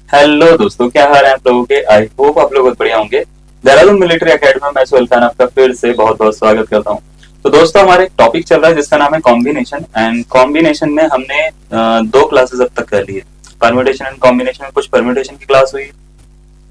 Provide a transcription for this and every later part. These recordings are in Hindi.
हेलो दोस्तों, क्या हाल है आप लोगों के। आई होप आप लोग बहुत बढ़िया होंगे। देहरादून मिलिट्री एकेडमी में मैं सुहेल खान आपका फिर से बहुत बहुत स्वागत करता हूँ। तो दोस्तों, हमारा एक टॉपिक चल रहा है जिसका नाम है कॉम्बिनेशन। एंड कॉम्बिनेशन में हमने दो क्लासेस अब तक कर ली है। परम्यूटेशन एंड कॉम्बिनेशन में कुछ परम्यूटेशन की क्लास हुई,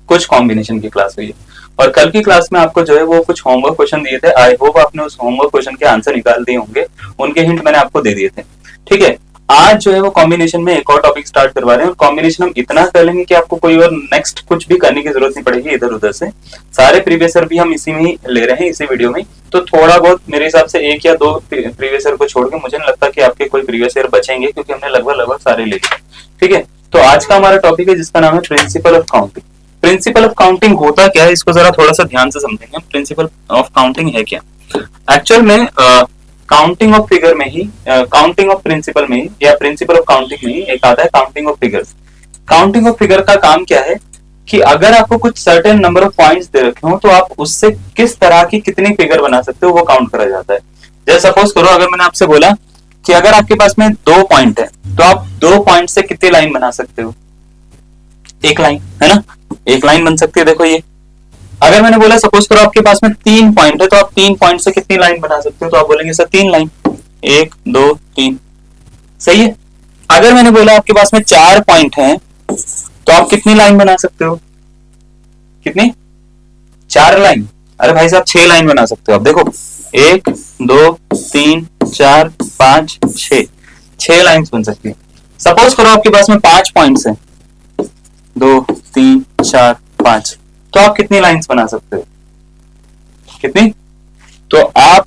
कुछ कॉम्बिनेशन की क्लास हुई है। और कल की क्लास में आपको जो है वो कुछ होमवर्क क्वेश्चन दिए थे। आई होप आपने उस होमवर्क क्वेश्चन के आंसर निकाल दिए होंगे, उनके हिंट मैंने आपको दे दिए थे। ठीक है, आज जो है वो कॉम्बिनेशन में एक और टॉपिक स्टार्ट करवा रहे हैं। और कॉम्बिनेशन हम इतना कर लेंगे कि आपको कोई और नेक्स्ट कुछ भी करने की जरूरत नहीं पड़ेगी इधर उधर से। सारे प्रीवियसर भी हम इसी में ही ले रहे हैं, इसी वीडियो में। तो थोड़ा बहुत मेरे हिसाब से एक या दो प्रीवियसर को छोड़ के मुझे नहीं लगता कि आपके कोई प्रीवियसर बचेंगे, क्योंकि हमने लगभग लगभग सारे ले लिए। ठीक है, तो आज का हमारा टॉपिक है जिसका नाम है principle of counting. Principle of counting होता क्या है, इसको जरा थोड़ा सा ध्यान से समझेंगे। प्रिंसिपल ऑफ काउंटिंग है क्या। एक्चुअल में काउंटिंग ऑफ फिगर में ही, काउंटिंग ऑफ प्रिंसिपल में ही, या प्रिंसिपल ऑफ काउंटिंग में ही एक आता है counting of figures. Counting of figure का काम क्या है कि अगर आपको कुछ सर्टेन नंबर ऑफ पॉइंट्स दे रखे हो तो आप उससे किस तरह की कितनी फिगर बना सकते हो वो काउंट करा जाता है। जैसे सपोज करो, अगर मैंने आपसे बोला कि अगर आपके पास में 2 पॉइंट है तो आप 2 पॉइंट से कितनी लाइन बना सकते हो। एक लाइन, है ना। एक लाइन बन सकती है, देखो ये। अगर मैंने बोला सपोज करो आपके पास में 3 पॉइंट है तो आप 3 पॉइंट से कितनी लाइन बना सकते हो, तो आप बोलेंगे सर 3 लाइन, 1 2 3। सही है। अगर मैंने बोला आपके पास में 4 पॉइंट है तो आप कितनी लाइन बना सकते हो। कितनी, 4 लाइन। अरे भाई साहब 6 लाइन बना सकते हो आप। देखो 1 2 3 4 5 6, 6 लाइन बन सकती है। सपोज करो आपके पास में 5 पॉइंट्स है, 2 3 4 5, तो आप कितनी लाइंस बना सकते हो। कितनी, तो आप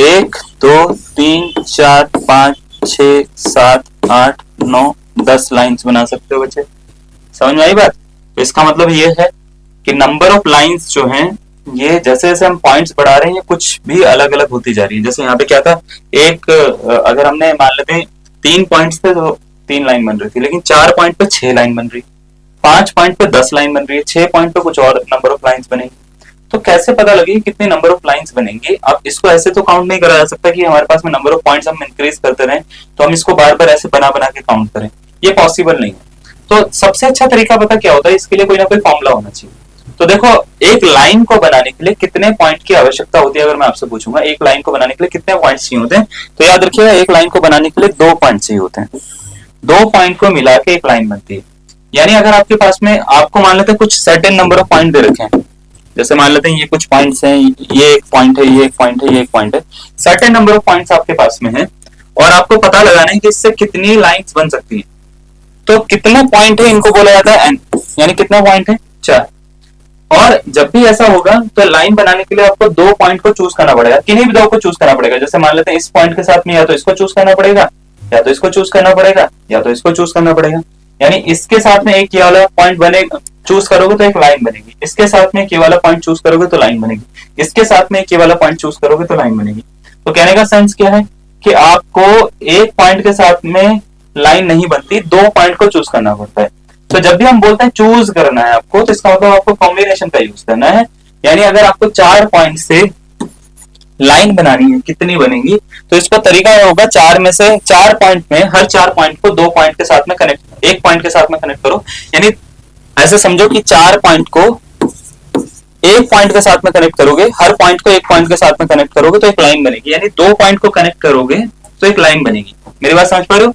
1 2 3 4 5 6 7 8 9 10 लाइंस बना सकते हो बच्चे। समझ में आई बात। तो इसका मतलब ये है कि नंबर ऑफ लाइंस जो हैं, ये जैसे जैसे हम पॉइंट्स बढ़ा रहे हैं कुछ भी अलग अलग होती जा रही है। जैसे यहाँ पे क्या था, एक अगर हमने मान लेते हैं 3 पॉइंट्स थे तो 3 लाइन बन रही थी, लेकिन 4 पॉइंट पे 6 लाइन बन रही, 5 पॉइंट पे 10 लाइन बन रही है, 6 पॉइंट पे कुछ और नंबर ऑफ लाइंस बनेगी। तो कैसे पता लगे कितने नंबर ऑफ लाइंस बनेंगे। अब इसको ऐसे तो काउंट नहीं करा जा सकता कि हमारे पास में नंबर ऑफ पॉइंट्स हम इंक्रीज करते रहें तो हम इसको बार बार ऐसे बना बना के काउंट करें, ये पॉसिबल नहीं है। तो सबसे अच्छा तरीका पता क्या होता है, इसके लिए कोई ना कोई फॉर्मूला होना चाहिए। तो देखो, एक लाइन को बनाने के लिए कितने पॉइंट की आवश्यकता होती है, अगर मैं आपसे पूछूंगा एक लाइन को बनाने के लिए कितने पॉइंट चाहिए होते हैं, तो याद रखिएगा एक लाइन को बनाने के लिए 2 पॉइंट चाहिए होते हैं। 2 पॉइंट को मिला के एक लाइन बनती है। यानी अगर आपके पास में, आपको मान लेते हैं कुछ सर्टेन नंबर ऑफ पॉइंट दे रखे हैं, जैसे मान लेते हैं ये कुछ पॉइंट्स हैं, ये एक पॉइंट है, ये एक पॉइंट है, ये एक पॉइंट है। सर्टेन नंबर ऑफ पॉइंट्स आपके पास में है और आपको पता लगाना है कि इससे कितनी लाइंस बन सकती हैं। तो कितने पॉइंट है इनको बोला जाता है एन, यानी कितना पॉइंट है, 4। और जब भी ऐसा होगा तो लाइन बनाने के लिए आपको 2 पॉइंट को चूज करना पड़ेगा, किन्हीं भी 2 को चूज करना पड़ेगा। जैसे मान लेते हैं इस पॉइंट के साथ में या तो इसको चूज करना पड़ेगा, या तो इसको चूज करना पड़ेगा, या तो इसको चूज करना पड़ेगा। यानी इसके साथ में एक ये वाला पॉइंट बनेगा, चूज करोगे तो एक लाइन बनेगी। इसके साथ में एक ये वाला पॉइंट चूज करोगे तो लाइन बनेगी। इसके साथ में एक ये वाला पॉइंट चूज करोगे तो लाइन बनेगी। तो कहने का सेंस क्या है कि आपको एक पॉइंट के साथ में लाइन नहीं बनती, 2 पॉइंट को चूज करना पड़ता है। तो जब भी हम बोलते हैं चूज करना है आपको, तो इसका मतलब आपको कॉम्बिनेशन का यूज करना है। यानी अगर आपको 4 पॉइंट से लाइन बनानी है, कितनी बनेगी, तो इसका तरीका यह होगा, 4 पॉइंट में हर 4 पॉइंट को 2 पॉइंट के साथ में कनेक्ट, एक पॉइंट के साथ में कनेक्ट करो। यानी ऐसे समझो कि 4 पॉइंट को एक पॉइंट के साथ में कनेक्ट करोगे, हर पॉइंट को एक पॉइंट के साथ में कनेक्ट करोगे तो एक लाइन बनेगी। यानी 2 पॉइंट को कनेक्ट करोगे तो एक लाइन बनेगी। मेरी बात समझ पा रहे हो।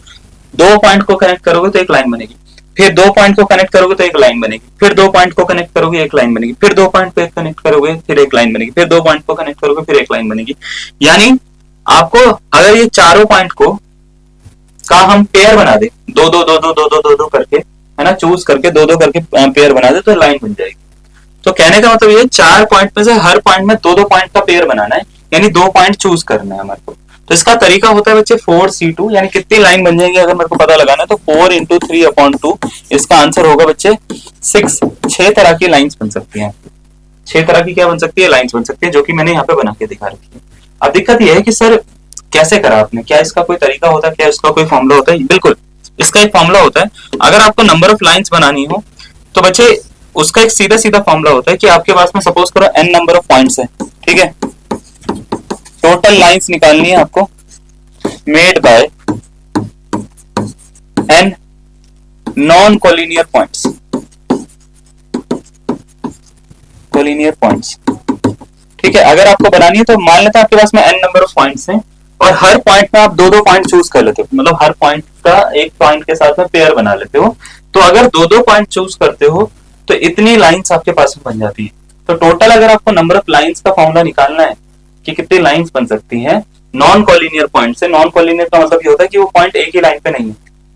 2 पॉइंट को कनेक्ट करोगे तो एक लाइन बनेगी, फिर 2 पॉइंट को कनेक्ट करोगे तो एक लाइन बनेगी, फिर 2 पॉइंट को कनेक्ट करोगे एक लाइन बनेगी, फिर 2 पॉइंट को कनेक्ट करोगे फिर एक लाइन बनेगी, फिर 2 पॉइंट को कनेक्ट करोगे फिर एक लाइन बनेगी। यानी आपको अगर ये चारों पॉइंट को का हम पेयर बना दे, दो दो दो दो दो दो दो दो करके, है ना, चूज करके दो दो करके पेयर बना दे तो लाइन बन जाएगी। तो कहने का मतलब ये 4 पॉइंट में से हर पॉइंट में 2 2 पॉइंट का पेयर बनाना है, यानी 2 पॉइंट चूज करना है हमारे को। तो इसका तरीका होता है बच्चे 4C2, यानी कितनी लाइन बन जाएंगी अगर मेरे को पता लगाना है तो 4 इंटू 3/2। इसका आंसर होगा बच्चे 6। 6 तरह की लाइंस बन सकती हैं। 6 तरह की क्या बन सकती है, लाइंस बन सकती है, जो कि मैंने यहाँ पे बना के दिखा रखी है। अब दिक्कत यह है कि सर कैसे करा आपने, क्या इसका कोई तरीका होता है, क्या इसका कोई फॉर्मूला होता है। बिल्कुल, इसका एक फॉर्मूला होता है। अगर आपको नंबर ऑफ लाइंस बनानी हो तो बच्चे उसका एक सीधा सीधा फॉर्मूला होता है कि आपके पास में सपोज करो n नंबर ऑफ पॉइंट्स है, ठीक है। टोटल लाइंस निकालनी है आपको, made by n non collinear points, collinear points. ठीक है, अगर आपको बनानी है तो मान लेते हैं आपके पास में n नंबर ऑफ पॉइंट्स हैं और हर पॉइंट में आप दो दो पॉइंट चूज कर लेते हो, मतलब हर पॉइंट का एक पॉइंट के साथ में पेयर बना लेते हो। तो अगर दो दो पॉइंट चूज करते हो तो इतनी लाइंस आपके पास में बन जाती है। तो टोटल अगर आपको नंबर ऑफ लाइंस का फॉर्मूला निकालना है कि कितनी लाइंस बन सकती हैं नॉन कोलिनियर पॉइंट से, नॉन कोलिनियर का मतलब ये होता है कि वो पॉइंट एक ही लाइन पे नहीं है,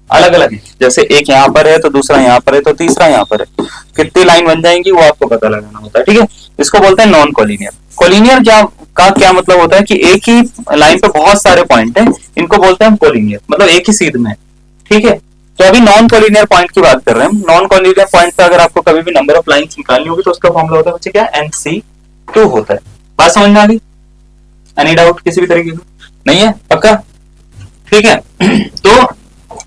अलग अलग है। जैसे एक यहाँ पर है तो दूसरा यहाँ पर है तो तीसरा यहाँ पर है, कितनी लाइन बन जाएंगी वो आपको पता लगाना होता है। ठीक है, इसको बोलते हैं नॉन कोलिनियर। कोलिनियर क्या मतलब होता है कि एक ही लाइन पे बहुत सारे पॉइंट हैं, इनको बोलते हैं कोलिनियर, मतलब एक ही सीध में। ठीक है, तो अभी नॉन कोलिनियर पॉइंट की बात कर रहे हैं। नॉन कोलिनियर पॉइंट पे अगर आपको कभी भी नंबर ऑफ लाइंस निकालनी होगी तो उसका फॉर्मूला होता है बच्चे क्या, NC2 होता है। बात समझ में आ गई? एनी डाउट किसी भी तरीके का नहीं है? पक्का? ठीक है, तो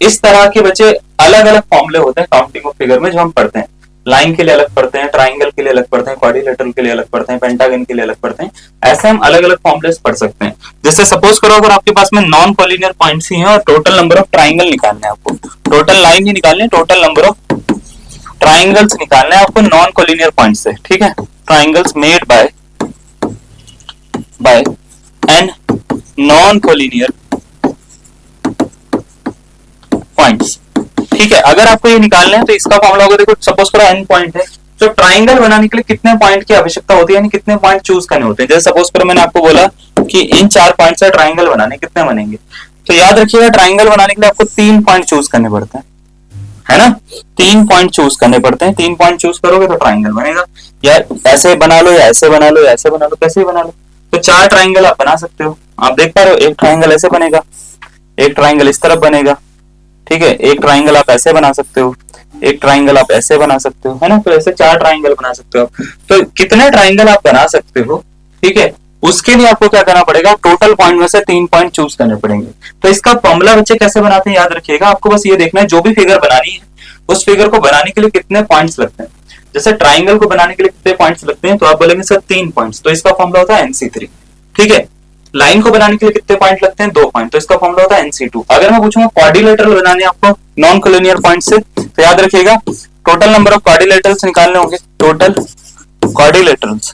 इस तरह के बच्चे अलग अलग फॉर्मूले होते हैं काउंटिंग ऑफ फिगर में जो हम पढ़ते हैं। लाइन के लिए अलग पढ़ते हैं, ट्राइंगल के लिए अलग पढ़ते हैं, क्वाड्रिलेटरल के लिए अलग पढ़ते हैं, पेंटागन के लिए अलग पढ़ते हैं। ऐसे हम अलग अलग फॉर्मूलेस पढ़ सकते हैं। जैसे सपोज करो अगर आपके पास में नॉन कोलिनियर पॉइंट्स ही हैं और टोटल नंबर ऑफ ट्राइंगल निकालने हैं आपको, टोटल लाइन नहीं निकालनी, टोटल नंबर ऑफ ट्राइंगल्स निकालने हैं आपको नॉन कोलिनियर पॉइंट से। ठीक है, triangles made by an non collinear points. ठीक है, अगर आपको ये निकालना है तो इसका फॉर्मूला होगा, देखो सपोज करो n पॉइंट है तो ट्राइंगल बनाने के लिए कितने पॉइंट की आवश्यकता होती है, यानी कितने पॉइंट चूज करने होते हैं। जैसे सपोज करो मैंने आपको बोला कि इन 4 पॉइंट से ट्राइंगल बनाने कितने बनेंगे, तो याद रखिएगा ट्राइंगल बनाने के लिए आपको 3 पॉइंट चूज करने पड़ते हैं, है ना। 3 पॉइंट चूज करने पड़ते हैं, 3 पॉइंट चूज करोगे तो ट्राइंगल बनेगा। या ऐसे बना लो या ऐसे बना लो या ऐसे बना लो, कैसे बना लो। तो 4 ट्राइंगल आप बना सकते हो। आप देख पा रहे हो, एक ट्राइंगल ऐसे बनेगा, एक ट्राइंगल इस तरफ बनेगा, ठीक है, एक ट्राइंगल आप ऐसे बना सकते हो, एक ट्राइंगल आप ऐसे बना सकते हो, है ना। तो ऐसे 4 ट्राइंगल बना सकते हो। तो कितने ट्राइंगल आप बना सकते हो, ठीक है, उसके लिए आपको क्या करना पड़ेगा, टोटल पॉइंट में से 3 पॉइंट चूज करने पड़ेंगे। तो इसका फॉर्मूला बच्चे कैसे बनाते हैं याद रखिएगा, आपको बस ये देखना है जो भी फिगर बनानी है उस फिगर को बनाने के लिए कितने पॉइंट्स लगते हैं। जैसे ट्राइंगल को बनाने के लिए कितने पॉइंट्स लगते हैं, तो आप बोलेंगे सर 3 पॉइंट्स, तो इसका फॉर्मूला होता है NC3। ठीक है, लाइन को बनाने के लिए कितने पॉइंट लगते हैं, 2 पॉइंट, तो इसका फॉर्मूला होता है NC2। अगर मैं पूछूंगा क्वाड्रिलेटरल बनाने आपको नॉन कोलिनियर पॉइंट से, तो याद रखिएगा टोटल नंबर ऑफ क्वाड्रिलेटरल्स निकालने होंगे, टोटल क्वाड्रिलेटरल्स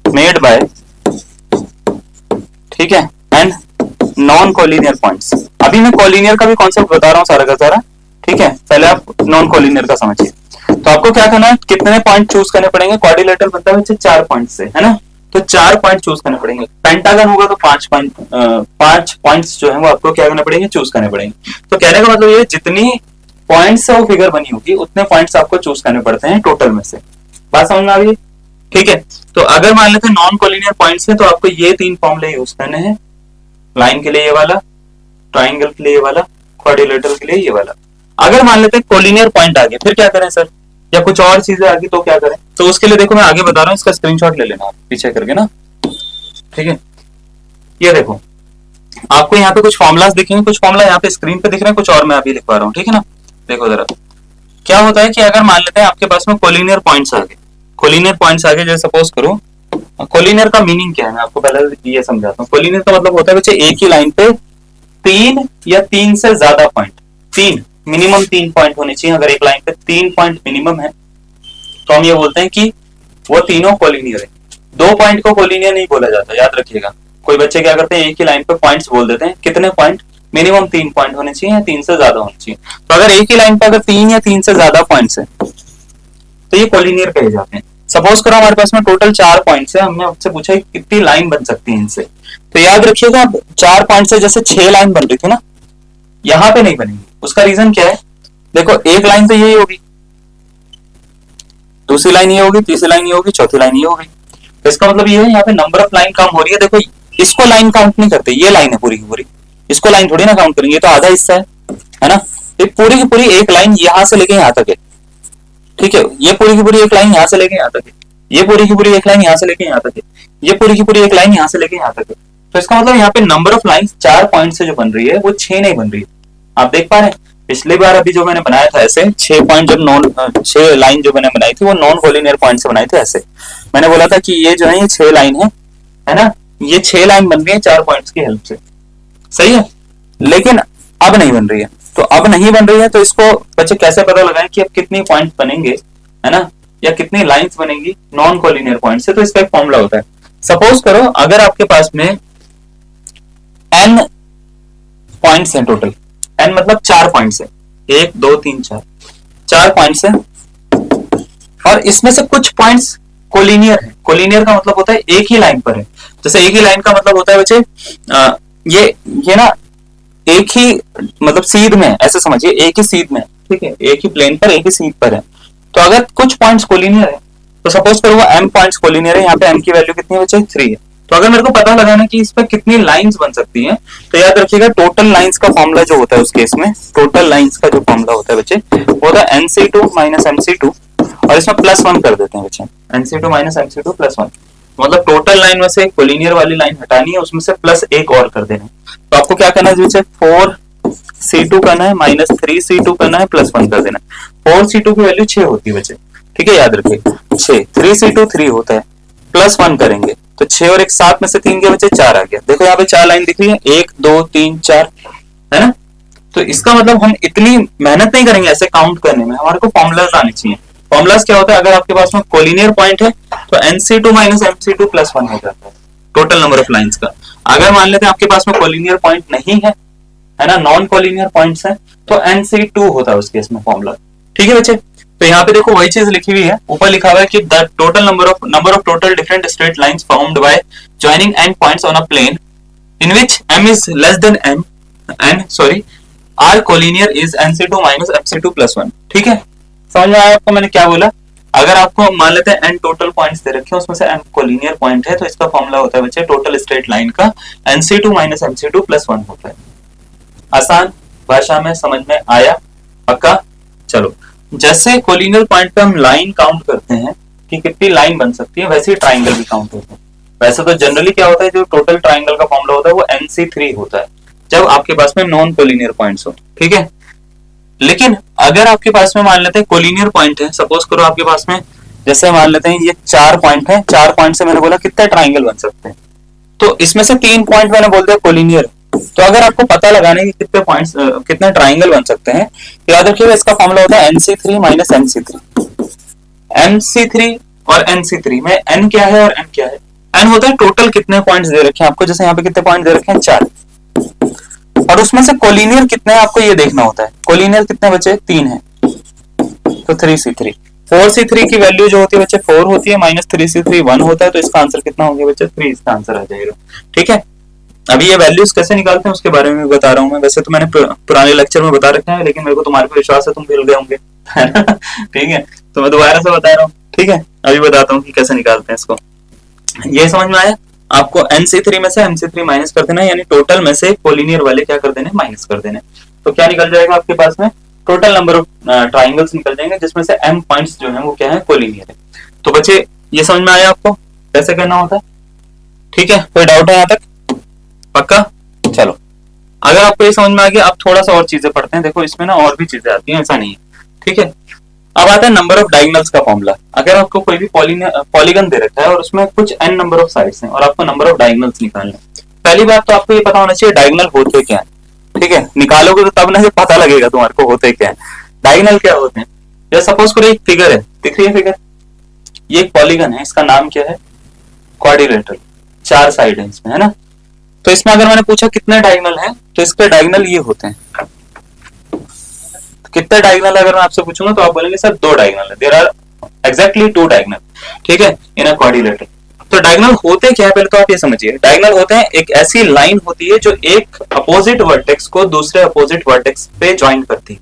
मेड बाय, ठीक है, एंड नॉन कोलिनियर पॉइंट्स। अभी मैं कोलिनियर का भी कॉन्सेप्ट बता रहा हूँ सारा का सारा, ठीक है, पहले आप नॉन कोलिनियर का समझिए। तो आपको क्या करना है, कितने पॉइंट चूज करने पड़ेंगे, क्वाड्रिलेटरल बनता है 4 पॉइंट से, है ना। तो 4 पॉइंट चूज करने पड़ेंगे। पेंटागन होगा तो 5 पॉइंट्स जो है वो आपको क्या करने पड़ेंगे, चूज करने पड़ेंगे। तो कहने का मतलब ये जितनी पॉइंट से वो फिगर बनी होगी उतने पॉइंट्स आपको चूज करने पड़ते हैं टोटल में से। बात समझ में आ रही है? ठीक है, तो अगर मान लेते हैं नॉन कोलिनियर पॉइंट्स है तो आपको ये 3 फॉर्मूले यूज करने हैं, लाइन के लिए ये वाला, ट्राइंगल के लिए ये वाला, क्वाड्रिलेटरल के लिए ये वाला। अगर मान लेते हैं कोलिनियर पॉइंट आ गए फिर क्या करें सर, या कुछ और चीजें आ गई तो क्या करें। तो उसके लिए देखो मैं आगे बता रहा हूँ, इसका स्क्रीनशॉट ले लेना आप पीछे करके ना, ठीक है। ये देखो आपको यहाँ पे कुछ फॉर्मुलाज दिखेंगे, कुछ फॉर्मुला यहाँ पे स्क्रीन पे दिख रहे हैं, कुछ और मैं अभी लिख पा रहा हूँ, ठीक है ना। देखो जरा क्या होता है कि अगर मान लेते हैं आपके पास में कोलिनियर पॉइंट्स आ गए, कोलिनियर पॉइंट्स आ गए, जैसे सपोज करो, कोलिनियर का मीनिंग क्या है मैं आपको पहले ये समझाता हूँ। कोलिनियर का मतलब होता है बच्चे एक ही लाइन पे 3 या 3 से ज्यादा पॉइंट, 3 मिनिमम 3 पॉइंट होने चाहिए। अगर एक लाइन पे 3 पॉइंट मिनिमम है तो हम ये बोलते हैं कि वो तीनों कोलिनियर है। 2 पॉइंट को कोलिनियर नहीं बोला जाता, याद रखिएगा। कोई बच्चे क्या करते हैं, एक ही लाइन पे पॉइंट्स बोल देते हैं, कितने पॉइंट, मिनिमम 3 पॉइंट होने चाहिए या 3 से ज्यादा होने चाहिए। तो अगर एक ही लाइन पे अगर 3 या 3 से ज्यादा पॉइंट्स है तो ये कोलिनियर कहे जाते हैं। सपोज करो हमारे पास में टोटल 4 पॉइंट्स है, हमने आपसे पूछा कितनी लाइन बन सकती है इनसे, तो याद रखिएगा 4 पॉइंट से जैसे 6 लाइन बन रही थी ना, यहाँ पे नहीं बनेगी। उसका रीजन क्या है, देखो एक लाइन तो यही होगी, दूसरी लाइन ये होगी, तीसरी लाइन ये होगी, चौथी लाइन ये होगी। तो इसका मतलब ये है यहाँ पे नंबर ऑफ लाइन कम हो रही है। देखो इसको लाइन काउंट नहीं करते, ये लाइन है पूरी की पूरी, इसको लाइन थोड़ी ना काउंट करेंगे, तो आधा हिस्सा है ना। ये पूरी की पूरी एक लाइन यहाँ से लेके यहाँ तक है, ठीक है, ये पूरी की पूरी एक लाइन यहाँ से लेके यहाँ तक है, ये पूरी की पूरी एक लाइन यहाँ से लेके यहाँ तक है, ये पूरी की पूरी एक लाइन यहाँ से लेके यहाँ तक है। तो इसका मतलब यहाँ पे नंबर ऑफ लाइन 4 पॉइंट से जो बन रही है वो 6 नहीं बन रही है। आप देख पा रहे हैं, पिछली बार अभी जो मैंने बनाया था ऐसे 6 पॉइंट, जब 6 लाइन जो मैंने बनाई थी वो नॉन कोलिनियर पॉइंट से बनाई थी। ऐसे मैंने बोला था कि ये जो है ये 6 लाइन है ना, ये 6 लाइन बन रही है 4 पॉइंट्स की हेल्प से, सही है। लेकिन अब नहीं बन रही है। तो अब नहीं बन रही है तो इसको बच्चे कैसे पता लगाएं कि अब कितनी पॉइंट बनेंगे, है ना, या कितनी लाइंस बनेंगी नॉन कोलिनियर पॉइंट से। तो इसका एक फॉर्मूला होता है। सपोज करो अगर आपके पास में n पॉइंट्स हैं टोटल, n मतलब 4 पॉइंट्स है, 1 2 3 4, 4 पॉइंट्स है, और इसमें से कुछ पॉइंट्स कोलिनियर है। कोलिनियर का मतलब होता है एक ही लाइन पर है। जैसे एक ही लाइन का मतलब होता है बच्चे ये ना एक ही मतलब सीध में, ऐसे समझिए एक ही सीध में, ठीक है, एक ही प्लेन पर एक ही सीध पर है। तो अगर कुछ पॉइंट्स कोलिनियर है तो सपोज करो वो m पॉइंट्स कोलिनियर है, यहाँ पे m की वैल्यू कितनी है बच्चे 3 है। तो अगर मेरे को पता लगाना कि इस पर कितनी लाइंस बन सकती हैं, तो याद रखिएगा टोटल लाइंस का फॉर्मूला जो होता है उस केस में, टोटल लाइंस का जो फॉर्मूला होता है बच्चे वो होता है nc2 माइनस mc2, और इसमें +1 कर देते हैं बच्चे, nc2 माइनस mc2 +1। मतलब टोटल लाइन में से कोलिनियर वाली लाइन हटानी है, उसमें से +1 और कर देना है। तो आपको क्या करना है बच्चे, 4c2 करना है माइनस 3c2 करना है, +1 कर देना है। 4c2 की वैल्यू 6 होती है बच्चे, ठीक है, याद रखिए 6, 3c2 3 होता है, +1 करेंगे तो 6 और 1 7 में से 3 के बच्चे 4 आ गया। देखो यहाँ पे 4 लाइन दिख रही है, 1 2 3 4, है ना। तो इसका मतलब हम इतनी मेहनत नहीं करेंगे ऐसे काउंट करने में, हमारे को फॉर्मुलाज आने चाहिए। फॉर्मुलाज क्या होता है, अगर आपके पास में कोलिनियर पॉइंट है तो nc2 माइनस mc2 +1 हो जाता है टोटल नंबर ऑफ लाइंस का। अगर मान लेते हैं आपके पास में कोलिनियर पॉइंट नहीं है ना, नॉन कोलिनियर पॉइंट्स है, तो nc2 होता है उस केस में फॉर्मुला, ठीक है बच्चे। तो यहाँ पे देखो वही चीज लिखी हुई है, ऊपर लिखा हुआ है कि the total number of total different straight lines formed by joining and points on a plane in which m is less than m and sorry are collinear is nc2 minus mc2 +1, ठीक है। समझ में आया आपको मैंने क्या बोला। अगर आपको मान लेते हैं n टोटल पॉइंट्स दे रखे हैं, उसमें से m कोलिनियर पॉइंट है, तो इसका फॉर्मूला होता है बच्चे टोटल स्ट्रेट लाइन का nc2 माइनस mc2 +1 होता है। आसान भाषा में समझ में आया, पक्का। चलो, जैसे कोलिनियर पॉइंट पे हम लाइन काउंट करते हैं कि कितनी लाइन बन सकती है, वैसे ही ट्राइंगल भी काउंट होता है। वैसे तो जनरली क्या होता है, जो टोटल ट्राइंगल का फॉर्मूला होता है वो nc3 होता है जब आपके पास में नॉन कोलिनियर पॉइंट्स हो, ठीक है। लेकिन अगर आपके पास में मान लेते हैं कोलिनियर पॉइंट है, सपोज करो आपके पास में जैसे मान लेते हैं ये 4 पॉइंट है, 4 पॉइंट से मैंने बोला कितने ट्राइंगल बन सकते हैं, तो इसमें से 3 पॉइंट मैंने बोल दिया कोलिनियर। तो अगर आपको पता लगाने की कितने पॉइंट्स कितने ट्राइंगल बन सकते हैं, तो याद रखिएगा इसका फॉर्मूला होता है nc3 माइनस mc3। mc3 और nc3 में n क्या है और n क्या है, n होता है टोटल कितने पॉइंट्स दे रखे हैं आपको, जैसे यहाँ पे कितने पॉइंट दे रखे हैं 4, और उसमें से कोलिनियर कितने हैं आपको ये देखना होता है। कोलिनियर कितने बचे 3 है, तो 3c3, 4c3 की वैल्यू जो होती है बच्चे 4 होती है, माइनस 3c3 1 होता है, तो इसका आंसर कितना हो गया बच्चे 3, इसका आंसर आ जाएगा, ठीक है। अभी ये वैल्यूज कैसे निकालते हैं उसके बारे में बता रहा हूँ मैं। वैसे तो मैंने पुराने लेक्चर में बता रखा है, लेकिन मेरे को तुम्हारे पे विश्वास है तुम भूल गए होंगे, है ना, ठीक है। तो मैं दोबारा से बता रहा हूँ, ठीक है। अभी बताता हूँ कि कैसे निकालते हैं इसको। ये समझ में आया आपको, nc3 में से mc3 माइनस कर देना, यानी टोटल में से कोलिनियर वाले क्या कर देने, माइनस कर देने। तो क्या निकल जाएगा आपके पास में, टोटल नंबर ऑफ ट्राइंगल्स निकल जाएंगे, जिसमें से m पॉइंट्स जो है वो क्या है, कोलिनियर है। तो बच्चे ये समझ में आया आपको कैसे करना होता है, ठीक है। कोई डाउट है यहाँ तक, पक्का। चलो, अगर आपको ये समझ में आ गया, अब थोड़ा सा और चीजें पढ़ते हैं। देखो इसमें ना और भी चीजें आती हैं, ऐसा नहीं है, ठीक है। अब आता है नंबर ऑफ डायगोनल्स का फॉर्मूला। अगर आपको कोई भी पॉलीगन दे रखा है और उसमें कुछ n नंबर ऑफ साइड्स हैं और आपको नंबर ऑफ डायगोनल्स निकालना है, पहली बात तो आपको ये पता होना चाहिए डायगोनल होते क्या है, ठीक है। निकालोगे तो तब ना पता लगेगा तुम्हारे को होते क्या है, डायगोनल क्या होते हैं। जैसे सपोज करो एक फिगर है, दिख रही है फिगर, ये एक पॉलीगन है, इसका नाम क्या है, क्वाड्रिलेटरल, 4 साइड है इसमें, है ना। तो इसमें अगर मैंने पूछा कितने डायगोनल हैं, तो इसके डायगोनल ये होते हैं। कितने डायगोनल अगर मैं आपसे पूछूंगा तो आप बोलेंगे सर 2 डायगोनल है, देयर आर एग्जैक्टली 2 डायगोनल, ठीक है, इन अ क्वाड्रिलेटरल। तो डायगोनल होते क्या है, पहले तो आप ये समझिए। डायगोनल होते हैं एक ऐसी लाइन होती है जो एक अपोजिट वर्टेक्स को दूसरे अपोजिट वर्टेक्स पे ज्वाइन करती है,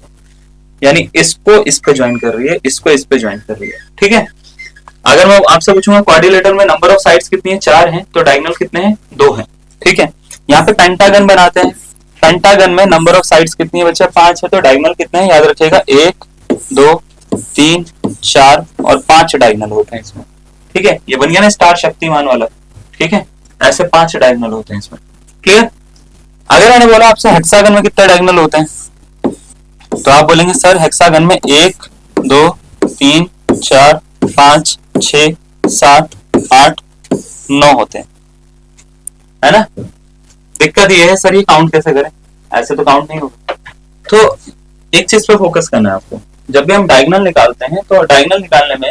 यानी इसको इस पे ज्वाइन कर रही है, इसको इस पे ज्वाइन कर रही है, ठीक है। अगर मैं आपसे पूछूंगा क्वाड्रिलेटरल में नंबर ऑफ साइड्स कितनी है, 4 हैं, तो डायगोनल कितने हैं, 2 हैं, ठीक है। यहाँ पे पेंटागन बनाते हैं, पेंटागन में नंबर ऑफ साइड्स कितनी है बच्चा, 5 है, तो डायगोनल कितने हैं, याद रखिएगा 1 2 3 4 और 5 डायगोनल होते हैं इसमें, ठीक है। ये बन गया ना स्टार शक्तिमान वाला, ठीक है। ऐसे 5 डायगोनल होते हैं इसमें, क्लियर। अगर मैंने बोला आपसे हेक्सागन में कितने डायगोनल होते हैं, तो आप बोलेंगे सर हेक्सागन में 1 2 3 4 5 6 7 8 9 होते हैं, है ना। दिक्कत ये है सर ये काउंट कैसे करें, ऐसे तो काउंट नहीं होगा। तो एक चीज पे फोकस करना है आपको, जब भी हम डायगोनल निकालते हैं तो डायगोनल निकालने में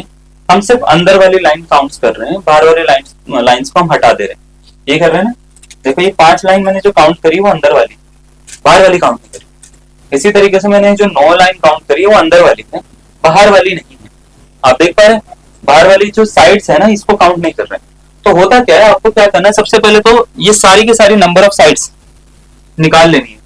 हम सिर्फ अंदर वाली लाइन काउंट कर रहे हैं, बाहर वाली लाइंस को हम हटा दे रहे हैं। ये कर रहे हैं ना, देखो ये 5 लाइन मैंने जो काउंट करी वो अंदर वाली, बाहर वाली काउंट नहीं करी। इसी तरीके से मैंने जो 9 लाइन काउंट करी वो अंदर वाली है, बाहर वाली नहीं है। आप देख पा रहे हैं, बाहर वाली जो साइड्स है ना इसको काउंट नहीं कर रहे हैं। तो होता क्या है, आपको क्या करना है, सबसे पहले तो ये सारी की सारी नंबर ऑफ साइड्स निकाल लेनी है।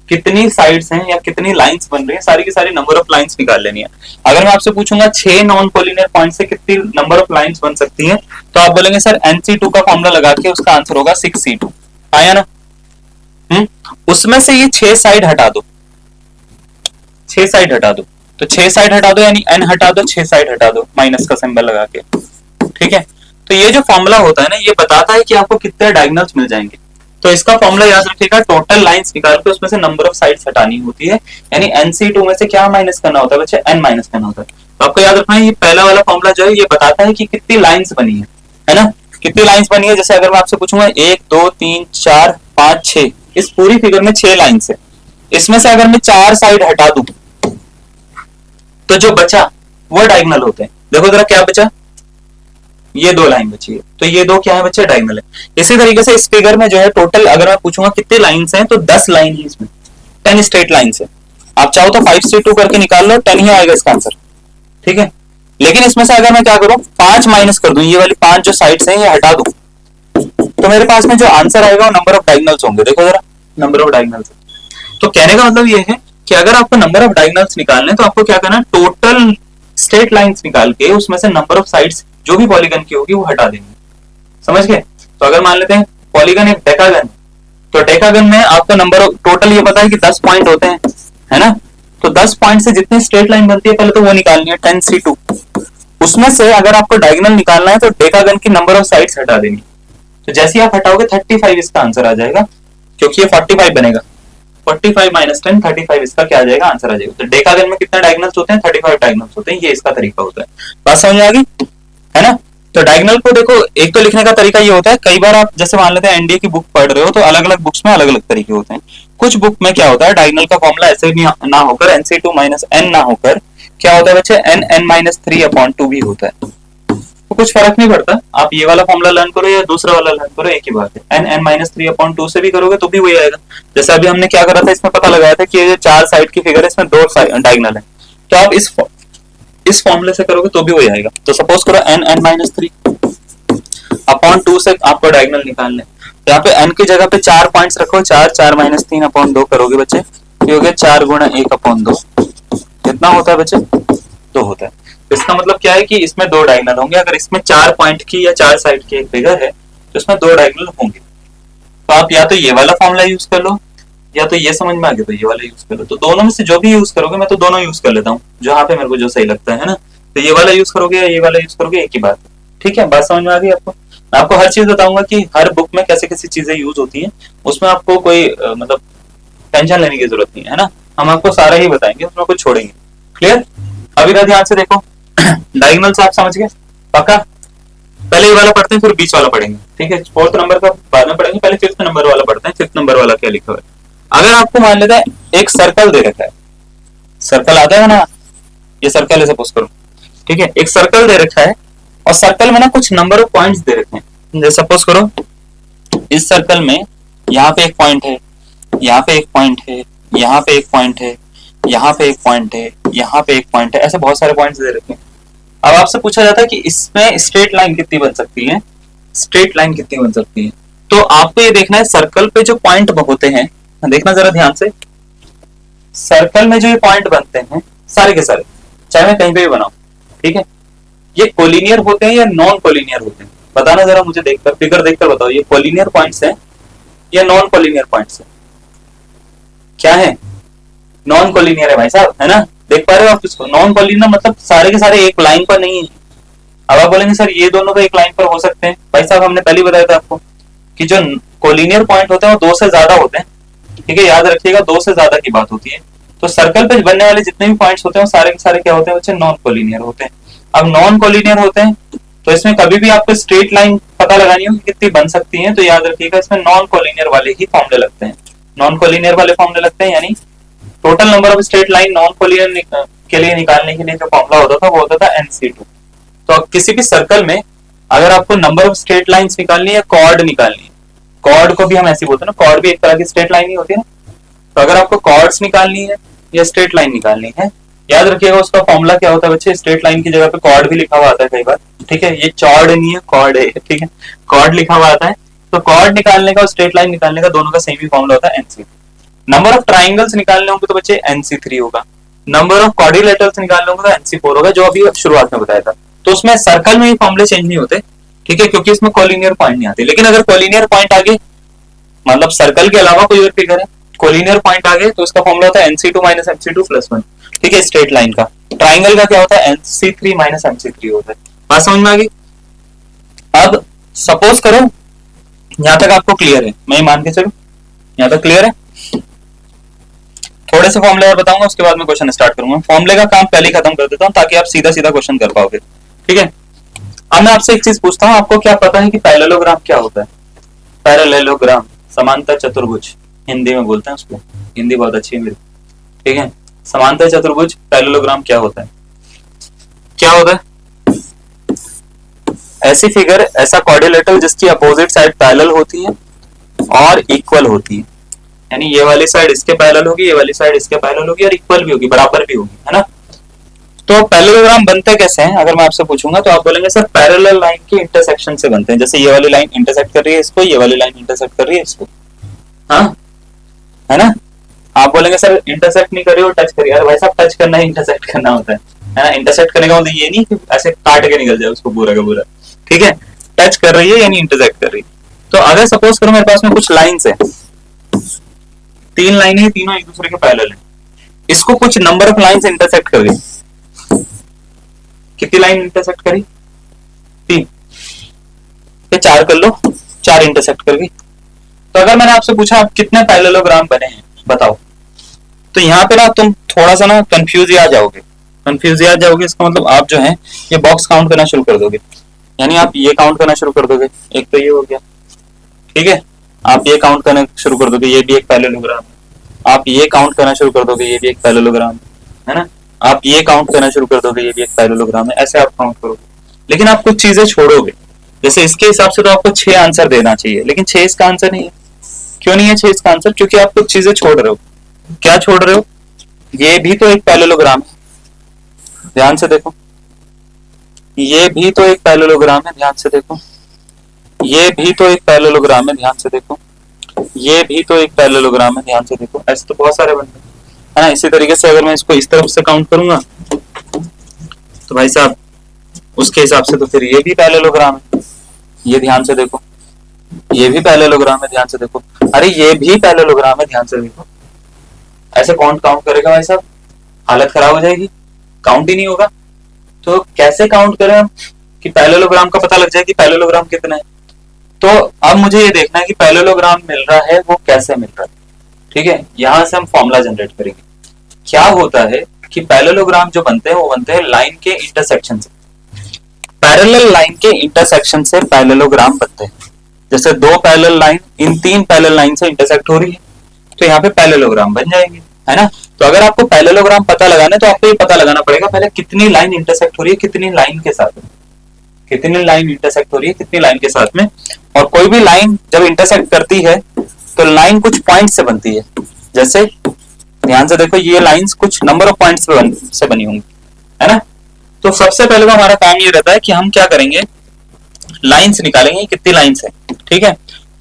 कितनी साइड्स हैं या कितनी लाइंस बन रही है, सारी की सारी नंबर ऑफ लाइंस निकाल लेनी है। अगर मैं आपसे पूछूंगा 6 नॉन कोलिनियर पॉइंट से कितनी नंबर ऑफ लाइंस बन सकती हैं, तो आप बोलेंगे सर NC2 का फॉर्मूला लगा के उसका आंसर होगा 6C2। आया ना? उसमें से ये 6 साइड हटा दो, 6 साइड हटा दो, तो 6 साइड हटा दो यानी n हटा दो, 6 साइड हटा दो माइनस का सिंबल लगा के। ठीक है, तो ये जो फॉर्मूला होता है ना ये बताता है कि आपको कितने डायगोनल्स मिल जाएंगे। तो इसका फॉर्मूला याद रखिएगा, टोटल लाइंस निकाल के उसमें से नंबर ऑफ साइड्स हटानी होती है, यानी NC2 में से क्या माइनस करना होता है बच्चे, n माइनस करना होता है। तो आपको याद रखना है, ये पहला वाला फॉर्मूला जो है ये बताता है कि कितनी लाइंस बनी है ना, कितनी लाइंस बनी है। जैसे अगर मैं आपसे पूछूंगा 1 2 3 4 5 6, इस पूरी फिगर में 6 लाइंस है, इसमें से अगर मैं 4 साइड हटा दूं तो जो बचा वो डायगोनल होते हैं। देखो जरा क्या बचा, ये 2 लाइन बची है, तो ये 2 क्या है बच्चे, डायगोनल है। इसी तरीके से इस फिगर में जो है टोटल अगर मैं पूछूंगा कितने लाइंस हैं, तो 10 लाइन है इसमें, 10 स्ट्रेट लाइंस है। आप चाहो तो 5C2 करके निकाल लो, 10 ही आएगा इसका आंसर। ठीक है, लेकिन इसमें से अगर मैं क्या करूं, 5 माइनस कर दूं, ये वाली 5 जो साइड्स हैं ये हटा दूं, तो मेरे पास में जो आंसर आएगा वो नंबर ऑफ डायगोनल्स होंगे। देखो जरा, नंबर ऑफ डायगोनल्स। तो कहने का मतलब ये है कि अगर आपको नंबर ऑफ डायगोनल्स निकालने तो आपको क्या करना है, टोटल स्ट्रेट लाइंस निकाल के उसमें से नंबर ऑफ साइड्स जो भी पॉलीगन की होगी वो हटा देंगे। समझ गए? तो अगर मान लेते हैं पॉलीगन एक डेकागन, तो डेकागन में आपका नंबर ऑफ टोटल ये पता है कि 10 पॉइंट होते हैं, है ना। तो 10 पॉइंट से जितनी स्ट्रेट लाइन बनती है पहले तो वो निकालनी है, 10C2। उसमें से अगर आपको डायगोनल निकालना है तो डेकागन की नंबर ऑफ साइड्स हटा देनी। तो जैसे ही आप हटाओगे 35 इसका आंसर आ जाएगा, क्योंकि ये 45 बनेगा। 45 माइनस 10 35 इसका क्या आ जाएगा, आंसर आ जाएगा। तो डेकागन में कितने डायगोनल्स होते हैं, 35 डायगोनल्स होते हैं। ये इसका तरीका होता है। बात समझ में आ गई, है ना। तो डायगोनल को देखो, एक तो लिखने का तरीका ये होता है, कई बार आप जैसे मान लेते हैं एनडीए की बुक पढ़ रहे हो तो अलग अलग बुक्स में अलग अलग तरीके होते हैं। कुछ बुक में क्या होता है, डायगोनल का फॉर्मूला ऐसे ना होकर NC2 माइनस n ना होकर क्या होता है बच्चे, n माइनस 3/2 भी होता है। तो कुछ फर्क नहीं पड़ता, आप ये वाला फॉर्मूला लर्न करो या दूसरा वाला लर्न करो, एक ही बात है। n माइनस 3/2 से भी करोगे तो भी वही आएगा। जैसे अभी हमने क्या करा था, इसमें पता लगाया था कि ये 4 साइड की फिगर है, इसमें 2 डायगोनल है, तो आप इस फॉर्मूले से करोगे तो भी वही आएगा। तो सपोज करो n माइनस 3/2 से आपको डायगोनल निकालना है। यहाँ पे n की जगह पे 4 पॉइंट्स रखो, 4 माइनस 3/2 करोगे बच्चे, ये हो गया 4 गुणा 1/2। कितना होता है बच्चे, 2 होता है। तो इसका मतलब क्या है कि इसमें 2 डायगोनल होंगे। अगर इसमें 4 पॉइंट की या 4 साइड की एक फिगर है तो इसमें 2 डायगोनल होंगे। तो आप या तो ये वाला फॉर्मूला यूज कर लो, या तो ये समझ में आ गया तो ये वाला यूज कर लो। तो दोनों में से जो भी यूज करोगे, मैं तो दोनों यूज कर लेता हूँ जहां पे मेरे को जो सही लगता है ना। तो ये वाला यूज करोगे या ये वाला यूज करोगे, एक ही बात है। ठीक है, बात समझ में आ गई आपको। मैं आपको हर चीज बताऊंगा कि हर बुक में कैसे कैसी चीजें यूज होती है, उसमें आपको कोई मतलब टेंशन लेने की जरूरत नहीं है ना। हम आपको सारा ही बताएंगे, उसमें कुछ छोड़ेंगे। क्लियर? अभी ध्यान से देखो, डायगोनल्स आप समझ गए पक्का। पहले ये वाला पढ़ते हैं, फिर बीच वाला पढ़ेंगे। ठीक है, 4th नंबर का बाद में पढ़ेंगे, पहले 5th नंबर वाला पढ़ते हैं। 5th नंबर वाला क्या लिखा हुआ है। अगर आपको मान लेता है एक सर्कल दे रखा है, सर्कल आता है ना, ये सर्कल है सपोज करो। ठीक है, एक सर्कल दे रखा है और सर्कल में ना कुछ नंबर ऑफ पॉइंट्स दे रखे हैं। जैसे सपोज करो इस सर्कल में यहाँ पे एक पॉइंट है, यहाँ पे एक पॉइंट है, यहाँ पे एक पॉइंट है, यहाँ पे एक पॉइंट है, यहाँ पे एक पॉइंट है, ऐसे बहुत सारे पॉइंट्स दे रखे हैं। अब आपसे पूछा जाता है कि इसमें स्ट्रेट लाइन कितनी बन सकती है, स्ट्रेट लाइन कितनी बन सकती है। तो आपको ये देखना है सर्कल पे जो पॉइंट होते हैं, देखना जरा ध्यान से, सर्कल में जो ये पॉइंट बनते हैं सारे के सारे, चाहे मैं कहीं पे भी बनाऊं, ठीक है, ये कोलिनियर होते हैं या नॉन कोलिनियर होते हैं, बताना जरा मुझे देखकर, फिगर देखकर बताओ, ये कोलिनियर पॉइंट्स हैं या नॉन कोलिनियर पॉइंट्स हैं। क्या है, नॉन कोलिनियर है भाई साहब, है ना। देख पा रहे हो आप इसको, नॉन कोलिनियर मतलब सारे के सारे एक लाइन पर नहीं है। अब आप बोलेंगे सर ये दोनों तो एक लाइन पर हो सकते हैं। भाई साहब हमने पहले बताया था आपको कि जो कोलिनियर पॉइंट होते हैं वो 2 से ज्यादा होते हैं। ठीक है, याद रखिएगा 2 से ज्यादा की बात होती है। तो सर्कल पे बनने वाले जितने भी पॉइंट्स होते हैं वो सारे के सारे क्या होते हैं बच्चे, नॉन कोलिनियर होते हैं। अब नॉन कोलिनियर होते हैं तो इसमें कभी भी आपको स्ट्रेट लाइन पता लगानी होगी कितनी बन सकती है, तो याद रखिएगा इसमें नॉन कोलिनियर वाले ही फॉर्मूले लगते हैं। नॉन कोलिनियर वाले फॉर्मूले लगते हैं, यानी total number of straight line non collinear के लिए निकालने के लिए जो फॉर्मूला होता था वो होता था NC2। तो अब किसी भी सर्कल में अगर आपको नंबर ऑफ स्ट्रेट लाइंस निकालनी है, कॉर्ड निकालनी है, कॉर्ड को भी हम ऐसे बोलते हैं ना, कॉर्ड भी एक तरह की स्ट्रेट लाइन ही होती है ना। तो अगर आपको कॉर्ड्स निकालनी है या स्ट्रेट लाइन निकालनी है, याद रखिएगा उसका फॉर्मूला क्या होता है बच्चे, स्ट्रेट लाइन की जगह पे कॉर्ड भी लिखा हुआ आता है कई बार, ठीक है। ये चॉर्ड नहीं है, कॉर्ड है, ठीक है, कॉर्ड लिखा हुआ आता है। तो कॉर्ड निकालने का और स्ट्रेट लाइन निकालने का दोनों का सेम ही फॉर्मूला होता है NC2। नंबर ऑफ ट्राइंगल्स निकालने होंगे तो बच्चे NC3 होगा, नंबर ऑफ क्वाड्रिलेटरल्स निकालने होंगे तो NC4 होगा, जो अभी शुरुआत में बताया था। तो उसमें सर्कल में ही फॉर्मूले चेंज नहीं होते, ठीक है, क्योंकि इसमें कोलिनियर पॉइंट नहीं आते। लेकिन अगर कोलिनियर पॉइंट आगे, मतलब सर्कल के अलावा कोई और फिगर है, कोलिनियर पॉइंट आगे, तो इसका फॉर्मूला होता है NC2 माइनस MC2 प्लस 1, ठीक है, स्ट्रेट लाइन का। ट्राइंगल का क्या होता है, NC3 माइनस MC3 होता है। बात समझ में आ गई। अब सपोज करो यहां तक आपको क्लियर है, मैं मान के चलूं यहां तक क्लियर है। थोड़े से फॉर्मूले और बताऊंगा, उसके बाद मैं क्वेश्चन स्टार्ट करूंगा। फॉर्मूले का काम पहले ही खत्म कर देता हूं ताकि आप सीधा सीधा क्वेश्चन कर पाओगे, ठीक है। अब मैं आपसे एक चीज पूछता हूं, आपको क्या पता है कि पैरेललोग्राम क्या होता है? पैरेललोग्राम, समांतर चतुर्भुज हिंदी में बोलते हैं उसको, हिंदी बहुत अच्छी है मेरी, ठीक है। समांतर चतुर्भुज पैरेललोग्राम क्या होता है? क्या होता है? ऐसी फिगर, ऐसा क्वाड्रिलेटरल जिसकी अपोजिट साइड पैरेलल होती है और इक्वल होती है, यानी ये वाली साइड इसके पैरेलल होगी, ये वाली साइड इसके पैरेलल होगी और इक्वल भी होगी, बराबर भी होगी, है ना। तो पैरेललोग्राम बनते कैसे हैं अगर मैं आपसे पूछूंगा तो आप बोलेंगे सर पैरेलल लाइन के इंटरसेक्शन से बनते हैं। जैसे ये वाली लाइन इंटरसेक्ट कर रही है इसको, ये वाली लाइन इंटरसेक्ट कर रही है इसको, हाँ, है ना। आप बोलेंगे सर इंटरसेक्ट नहीं कर रही हो, टच करिए। अरे भाई साहब, टच करना ही इंटरसेक्ट करना होता है ना। इंटरसेक्ट करने का मतलब ये नहीं कि ऐसे काट के निकल जाए उसको पूरा का पूरा, ठीक है। टच कर रही है यानी इंटरसेक्ट कर रही है। तो अगर सपोज करो मेरे पास में कुछ लाइंस है, 3 लाइनें हैं, तीनों एक दूसरे के पैरेलल है, इसको कुछ नंबर ऑफ लाइंस इंटरसेक्ट कर गई। कितनी लाइन इंटरसेक्ट करी? 3, 4 कर लो, 4 इंटरसेक्ट कर गई। तो अगर मैंने आपसे पूछा आप कितने पैरेललोग्राम बने हैं बताओ, तो यहाँ पे ना तुम थोड़ा सा ना कंफ्यूज आ जाओगे। इसका मतलब आप जो है ये बॉक्स काउंट करना शुरू कर दोगे, यानी आप ये काउंट करना शुरू कर दोगे, एक तो ये हो गया, ठीक है। आप ये काउंट करना शुरू कर दोगे, ये भी एक पैरेललोग्राम है। आप ये काउंट करना शुरू कर दोगे, ये भी एक पैरेललोग्राम है ना। आप ये काउंट करना शुरू कर दोगे, ये भी एक पैरेललोग्राम है। ऐसे आप काउंट करोगे, लेकिन आप कुछ चीजें छोड़ोगे। जैसे इसके हिसाब से तो आपको 6 आंसर देना चाहिए, लेकिन 6 इसका आंसर नहीं है। क्यों नहीं है 6 इसका आंसर? क्योंकि आप कुछ चीजें छोड़ रहे हो। क्या छोड़ रहे हो? ये भी तो एक पैरेललोग्राम है, ध्यान से देखो। ये भी तो एक पैरेललोग्राम है, ध्यान से देखो। ये भी तो एक पैरेललोग्राम है, ध्यान से देखो। ये भी तो एक पैरेललोग्राम है, ध्यान से देखो। ऐसे तो बहुत सारे बनते हैं ना। इसी तरीके से अगर मैं इसको इस तरफ से काउंट करूंगा तो भाई साहब उसके हिसाब से तो फिर ये भी पैरेललोग्राम है, ये ध्यान से देखो। ये भी पैरेललोग्राम है, ध्यान से देखो। अरे ये भी पैरेललोग्राम है, ध्यान से देखो। ऐसे कौन काउंट करेगा भाई साहब? हालत खराब हो जाएगी, काउंट ही नहीं होगा। तो कैसे काउंट करें हम कि पैरेललोग्राम का पता लग जाए कि पैरेललोग्राम कितना है? तो अब मुझे ये देखना है कि पैरेललोग्राम मिल रहा है वो कैसे मिल रहा है, ठीक है। यहां से हम फॉर्मूला जनरेट करेंगे। क्या होता है कि पैरेललोग्राम जो बनते हैं वो बनते हैं लाइन के इंटरसेक्शन से। पैरेलल लाइन के इंटरसेक्शन से पैरेललोग्राम बनते हैं। जैसे 2 parallel line in 3 parallel line से इंटरसेक्ट हो रही है, तो यहाँ पे पैरेललोग्राम बन जाएंगे, है ना। तो अगर आपको पैरेललोग्राम पता लगाना है तो आपको ये पता लगाना पड़ेगा पहले कितनी लाइन इंटरसेक्ट हो रही है, कितनी लाइन के साथ में, कितनी लाइन इंटरसेक्ट हो रही है, कितनी लाइन के साथ में। और कोई भी लाइन जब इंटरसेक्ट करती है तो लाइन कुछ पॉइंट से बनती है। जैसे ध्यान से देखो, ये लाइंस कुछ नंबर ऑफ पॉइंट्स से बनी होंगी, है ना। तो सबसे पहले तो हमारा काम ये रहता है कि हम क्या करेंगे, लाइंस निकालेंगे कितनी लाइंस है, ठीक है।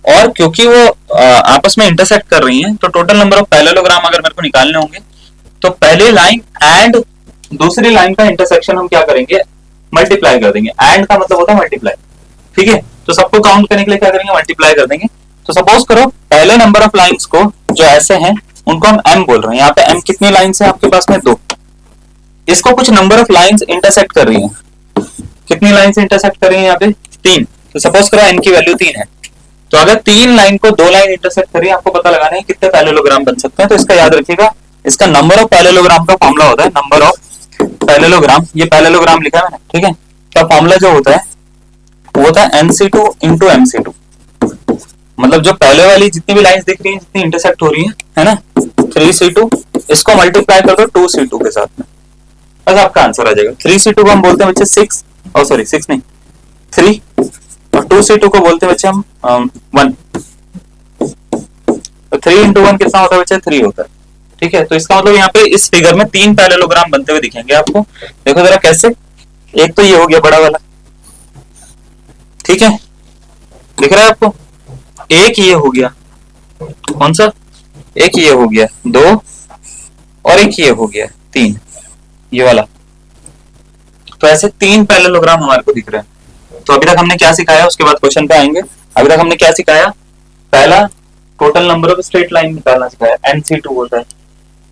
और क्योंकि वो आपस में इंटरसेक्ट कर रही हैं तो टोटल नंबर ऑफ पैरेललोग्राम अगर मेरे को निकालने होंगे तो पहली लाइन एंड दूसरी लाइन का इंटरसेक्शन हम क्या करेंगे, मल्टीप्लाई कर देंगे। एंड का मतलब होता है मल्टीप्लाई, ठीक है। तो सबको काउंट करने के लिए क्या करेंगे, मल्टीप्लाई कर देंगे। तो सपोज करो पहले नंबर ऑफ लाइंस को जो ऐसे हैं उनको हम m बोल रहे हैं। यहाँ पे m कितनी लाइंस है आपके पास में? 2। इसको कुछ नंबर ऑफ लाइंस इंटरसेक्ट कर रही हैं। कितनी लाइंस इंटरसेक्ट कर रही हैं यहाँ पे? 3। तो सपोज करो n की वैल्यू 3 है। तो अगर 3 लाइन को 2 लाइन इंटरसेक्ट करिए, आपको पता लगाना है कितने पैरेललोग्राम बन सकते हैं। तो इसका याद रखिएगा, इसका नंबर ऑफ पैरेललोग्राम का फॉर्मूला होता है नंबर ऑफ पैरेललोग्राम। ये पैरेललोग्राम लिखा है मैंने, ठीक है। तो फॉर्मूला जो होता है वो होता है NC2 इंटू MC2 मतलब जो पहले वाली जितनी भी लाइंस दिख रही हैं, जितनी इंटरसेक्ट हो रही है ना, 3C2, इसको मल्टीप्लाई कर दो 2C2 के साथ में, बस आपका आंसर आ जाएगा। 3C2 को हम बोलते हैं बच्चे 6, और सॉरी 6 नहीं 3, और 2C2 को बोलते हैं बच्चे हम 1। तो 3 इंटू 1 कितना होता है बच्चे? 3 होता है। ठीक है, तो इसका मतलब यहाँ पे इस फिगर में 3 पैरेललोग्राम बनते हुए दिखेंगे आपको। देखो जरा कैसे, एक तो ये हो गया बड़ा वाला, ठीक है, दिख रहा है आपको, एक ये हो गया, कौन सा, एक ये हो गया 2, और एक ये हो गया 3, ये वाला। तो ऐसे 3 पैरेललोग्राम हमारे को दिख रहे हैं। तो अभी तक हमने क्या सिखाया, उसके बाद क्वेश्चन पे आएंगे। अभी तक हमने क्या सिखाया, पहला total number of straight line निकालना सिखाया, NC2 होता है,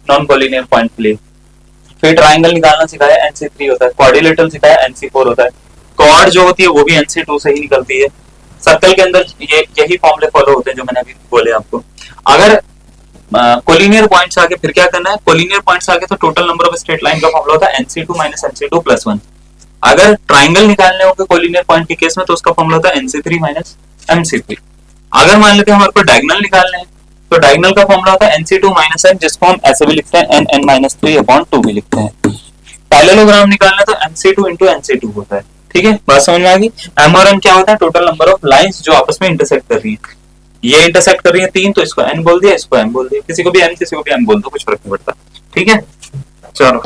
नॉन कोलिनियर पॉइंट के लिए। फिर ट्राइंगल निकालना सिखाया, NC3 होता है। क्वाड्रिलेटरल सिखाया, NC4 होता है। कॉर्ड जो होती है वो भी NC2 से ही निकलती है। सर्कल के अंदर ये यही फॉर्मूले फॉलो होते हैं जो मैंने अभी बोले आपको। अगर कोलिनियर पॉइंट्स आगे फिर क्या करना है, कोलिनियर पॉइंट्स आगे तो total number of straight line का फॉर्मूला होता है NC2 माइनस NC2 प्लस 1। अगर ट्राइंगल निकालने होंगे कोलिनियर पॉइंट के केस में तो उसका फॉर्मूला होता है NC3 माइनस MC3। अगर मान लेते हैं हमारे को डायगोनल निकालने हैं तो डायगोनल का फॉर्मूला होता है NC2 माइनस n, जिसको हम ऐसे भी लिखते हैं n माइनस 3/2 भी लिखते हैं। पैरेललोग्राम निकालना तो MC2 इंटू NC2 होता है। ठीक है, बात समझ में आ गई। M और n क्या होता है, टोटल नंबर ऑफ लाइंस जो आपस में इंटरसेक्ट कर रही है। ये इंटरसेक्ट कर रही है 3, तो इसको n बोल दिया, इसको m बोल दिया, किसी को भी n किसी को भी m बोल दो, कुछ फर्क नहीं पड़ता। ठीक है, चलो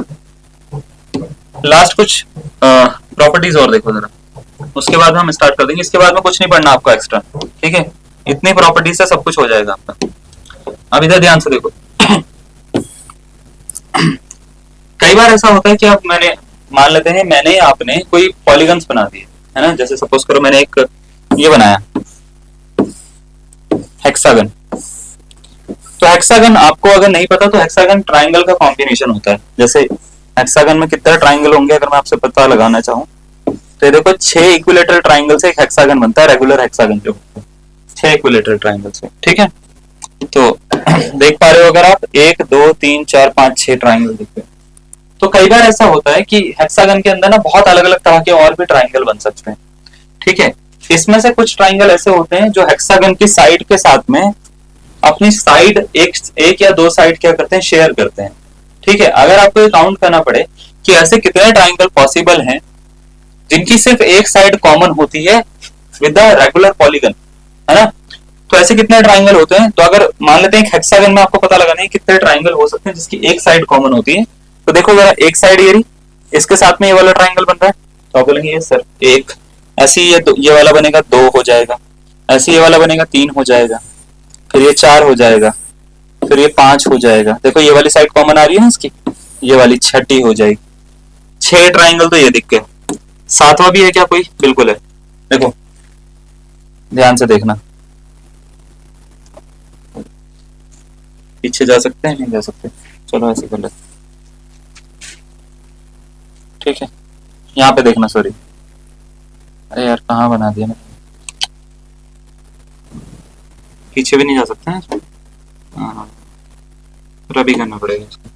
लास्ट कुछ प्रॉपर्टीज और देखो जरा, उसके बाद हम स्टार्ट कर देंगे। इसके बाद में कुछ नहीं पढ़ना आपको एक्स्ट्रा, ठीक है, इतनी प्रॉपर्टीज से सब कुछ हो जाएगा आपका। अब इधर ध्यान से देखो कई बार ऐसा होता है कि आप मैंने मान लेते हैं मैंने आपने कोई पॉलीगन्स बना दिए है ना, जैसे सपोज करो मैंने एक ये बनाया हेक्सागन। तो हेक्सागन आपको अगर नहीं पता तो हेक्सागन ट्राइंगल का कॉम्बिनेशन होता है। जैसे हेक्सागन में कितने ट्राइंगल होंगे अगर मैं आपसे पता लगाना चाहूँ तो देखो 6 इक्विलेटरल ट्राइंगल से एक हेक्सागन बनता है, रेगुलर हेक्सागन जो 6 इक्विलेटरल ट्राइंगल से। ठीक है, तो देख पा रहे हो अगर आप 1 2 3 4 5 6 ट्राइंगल दिख रहे हैं। तो कई बार ऐसा होता है कि हेक्सागन के अंदर ना बहुत अलग अलग तरह के और भी ट्राइंगल बन सकते हैं। ठीक है, इसमें से कुछ ट्राइंगल ऐसे होते हैं जो हेक्सागन की साइड के साथ में अपनी साइड एक या दो साइड क्या करते हैं, शेयर करते हैं। ठीक है, अगर आपको ये काउंट करना पड़े कि ऐसे कितने ट्राइंगल पॉसिबल हैं जिनकी सिर्फ एक साइड कॉमन होती है विद द रेगुलर पॉलीगन, है ना, तो ऐसे कितने ट्राइंगल होते हैं। तो अगर मान लेते हैं हेक्सागन में आपको पता लगाना है कितने ट्राइंगल हो सकते हैं जिसकी एक साइड कॉमन होती है। तो देखो जरा, एक साइड ये रही, इसके साथ में ये वाला ट्राइंगल बन रहा है, तो आप बोलेंगे ये सर एक, ऐसे ही ये वाला बनेगा 2 हो जाएगा, ऐसे ये वाला बनेगा 3 हो जाएगा, फिर ये 4 हो जाएगा, फिर ये 5 हो जाएगा। देखो ये वाली साइड कॉमन आ रही है ना इसकी, ये वाली छठी हो जाएगी। 6 ट्राइंगल तो ये दिख गए। 7वां भी है क्या कोई? बिल्कुल है, देखो ध्यान से देखना, पीछे जा सकते हैं, नहीं जा सकते, चलो ऐसे कर लेते। ठीक है, यहाँ पे देखना, सॉरी अरे यार कहाँ बना दिया मैंने, पीछे भी नहीं जा सकते हैं, हाँ रबी करना पड़ेगा इसको।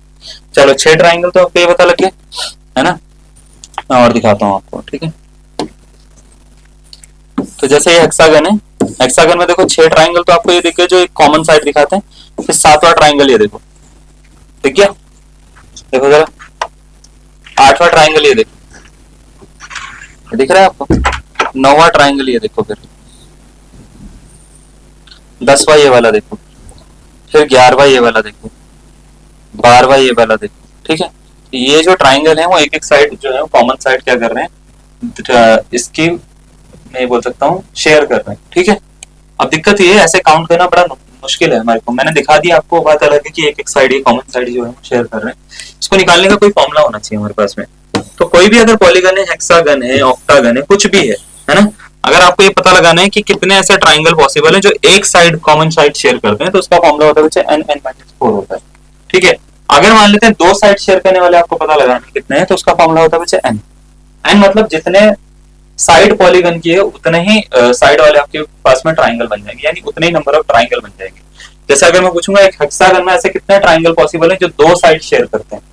चलो 6 ट्राइंगल तो आपको ये पता लग गया है ना, मैं और दिखाता हूँ आपको। ठीक है, तो जैसे ये हेक्सागन है, हेक्सागन में देखो 6 ट्राइंगल तो आपको ये दिख गए जो एक कॉमन साइड दिखाते हैं। फिर 7वां ट्राइंगल ये देखो, ठीक है, देखो जरा 8वां ट्राइंगल ये देखो, दिख रहा है आपको। 9वां ट्राइंगल ये देखो, फिर 10वां ये वाला देखो, फिर 11वां ये वाला देखो, 12वां ये वाला देखो। ठीक है, ये जो ट्राइंगल है वो एक एक साइड जो है कॉमन साइड क्या कर रहे हैं, इसकी मैं बोल सकता हूँ शेयर कर रहे हैं। ठीक है, अब दिक्कत ये है ऐसे काउंट करना बड़ा मुश्किल है हमारे को। मैंने दिखा दिया आपको, बात अलग है कि एक एक साइड, ये कॉमन साइड जो है शेयर कर रहे हैं। इसको निकालने का कोई फॉर्मूला होना चाहिए हमारे पास में। तो कोई भी अगर पॉलीगन है, हेक्सागन है, ऑक्टागन है, कुछ भी है ना, अगर आपको ये पता लगाना है कि कितने ऐसे ट्राइंगल पॉसिबल है जो एक साइड कॉमन साइड शेयर करते हैं, तो उसका फॉर्मूला होता है बच्चे n-4 होता है। ठीक है, अगर मान लेते हैं 2 साइड शेयर करने वाले आपको पता लगाना कितने हैं, तो उसका फॉर्मूला होता है बच्चे n मतलब जितने साइड पॉलीगन की है उतने ही साइड वाले आपके पास में ट्राइंगल बन जाएंगे, यानी उतने ही नंबर ऑफ ट्राइंगल बन जाएंगे। जैसे अगर मैं पूछूंगा एक हेक्सागन में ऐसे कितने ट्राइंगल पॉसिबल है जो 2 साइड शेयर करते हैं,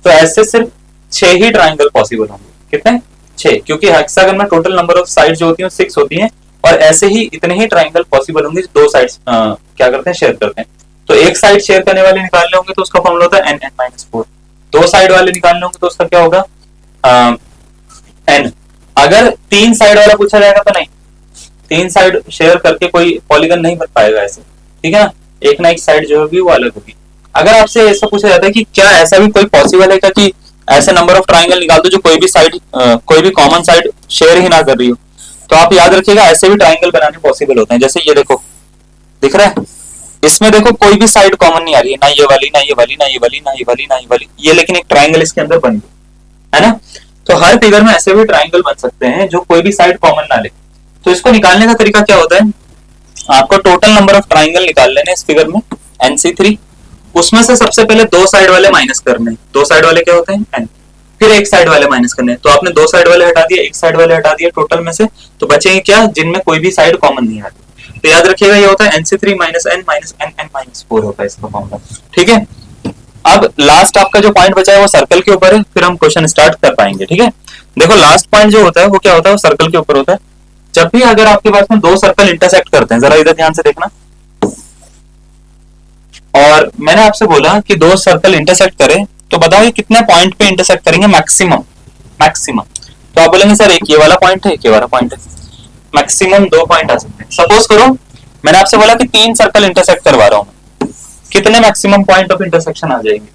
तो ऐसे सिर्फ 6 ही ट्राइंगल पॉसिबल होंगे। कितने? 6, क्योंकि हेक्सागन में टोटल नंबर ऑफ साइड जो होती है 6 होती है और ऐसे ही इतने ही ट्राइंगल पॉसिबल होंगे जो दो साइड्स क्या करते हैं, शेयर करते हैं। तो एक साइड शेयर करने वाले निकालने होंगे तो उसका फॉर्मूला होता है एन एन माइनस फोर। दो साइड वाले निकालने होंगे तो उसका क्या होगा, एन। अगर तीन साइड वाला पूछा जाएगा तो नहीं, तीन साइड शेयर करके कोई पॉलीगन नहीं बन पाएगा ऐसे, ठीक है ना, एक ना एक साइड जो होगी वो अलग होगी। अगर आपसे ऐसा पूछा जाता है कि क्या ऐसा भी कोई पॉसिबल है क्या कि ऐसे नंबर ऑफ ट्राइंगल निकाल दो जो कोई भी साइड कोई भी कॉमन साइड शेयर ही ना कर रही हो, तो आप याद रखिएगा ऐसे भी ट्राइंगल बनाने पॉसिबल होते हैं। जैसे ये देखो, दिख रहा है, इसमें देखो कोई भी साइड कॉमन नहीं आ रही है, ना ये वाली ना ये वाली ना ये वाली ना ये वाली ना ये वाली, ये लेकिन एक ट्राइंगल इसके अंदर बन गई है ना। तो हर फिगर में ऐसे भी ट्राइंगल बन सकते हैं जो कोई भी साइड कॉमन ना ले। तो इसको निकालने का तरीका क्या होता है, आपको टोटल नंबर ऑफ ट्राइंगल निकाल लेने इस फिगर में NC3, उसमें से सबसे पहले दो साइड वाले माइनस करने। दो साइड वाले क्या होते हैं, n, फिर एक साइड वाले माइनस करने। तो आपने दो साइड वाले हटा दिए, एक साइड वाले हटा दिए टोटल में से, तो बचेंगे क्या, जिनमें कोई भी साइड कॉमन नहीं आ रही। तो याद रखिएगा ये होता है NC3 minus n minus n minus 4 होता है इसका फॉर्मूला, ठीक है। अब लास्ट आपका जो पॉइंट बचा है वो सर्कल के ऊपर है, फिर हम क्वेश्चन स्टार्ट कर पाएंगे, ठीक है। देखो लास्ट पॉइंट जो होता है वो क्या होता है, वो सर्कल के ऊपर होता है। जब भी अगर आपके पास में दो सर्कल इंटरसेक्ट करते हैं, जरा इधर ध्यान से देखना, और मैंने आपसे बोला कि दो सर्कल इंटरसेक्ट करें तो बताओ ये कितने पॉइंट पे इंटरसेक्ट करेंगे मैक्सिमम, मैक्सिमम। तो आप बोलेंगे सर एक ये वाला पॉइंट है, एक ये वाला पॉइंट है, मैक्सिमम दो पॉइंट आ सकते हैं। सपोज करो मैंने आपसे बोला कि तीन सर्कल इंटरसेक्ट करवा रहा हूं, कितने मैक्सिमम पॉइंट ऑफ इंटरसेक्शन आ जाएंगे।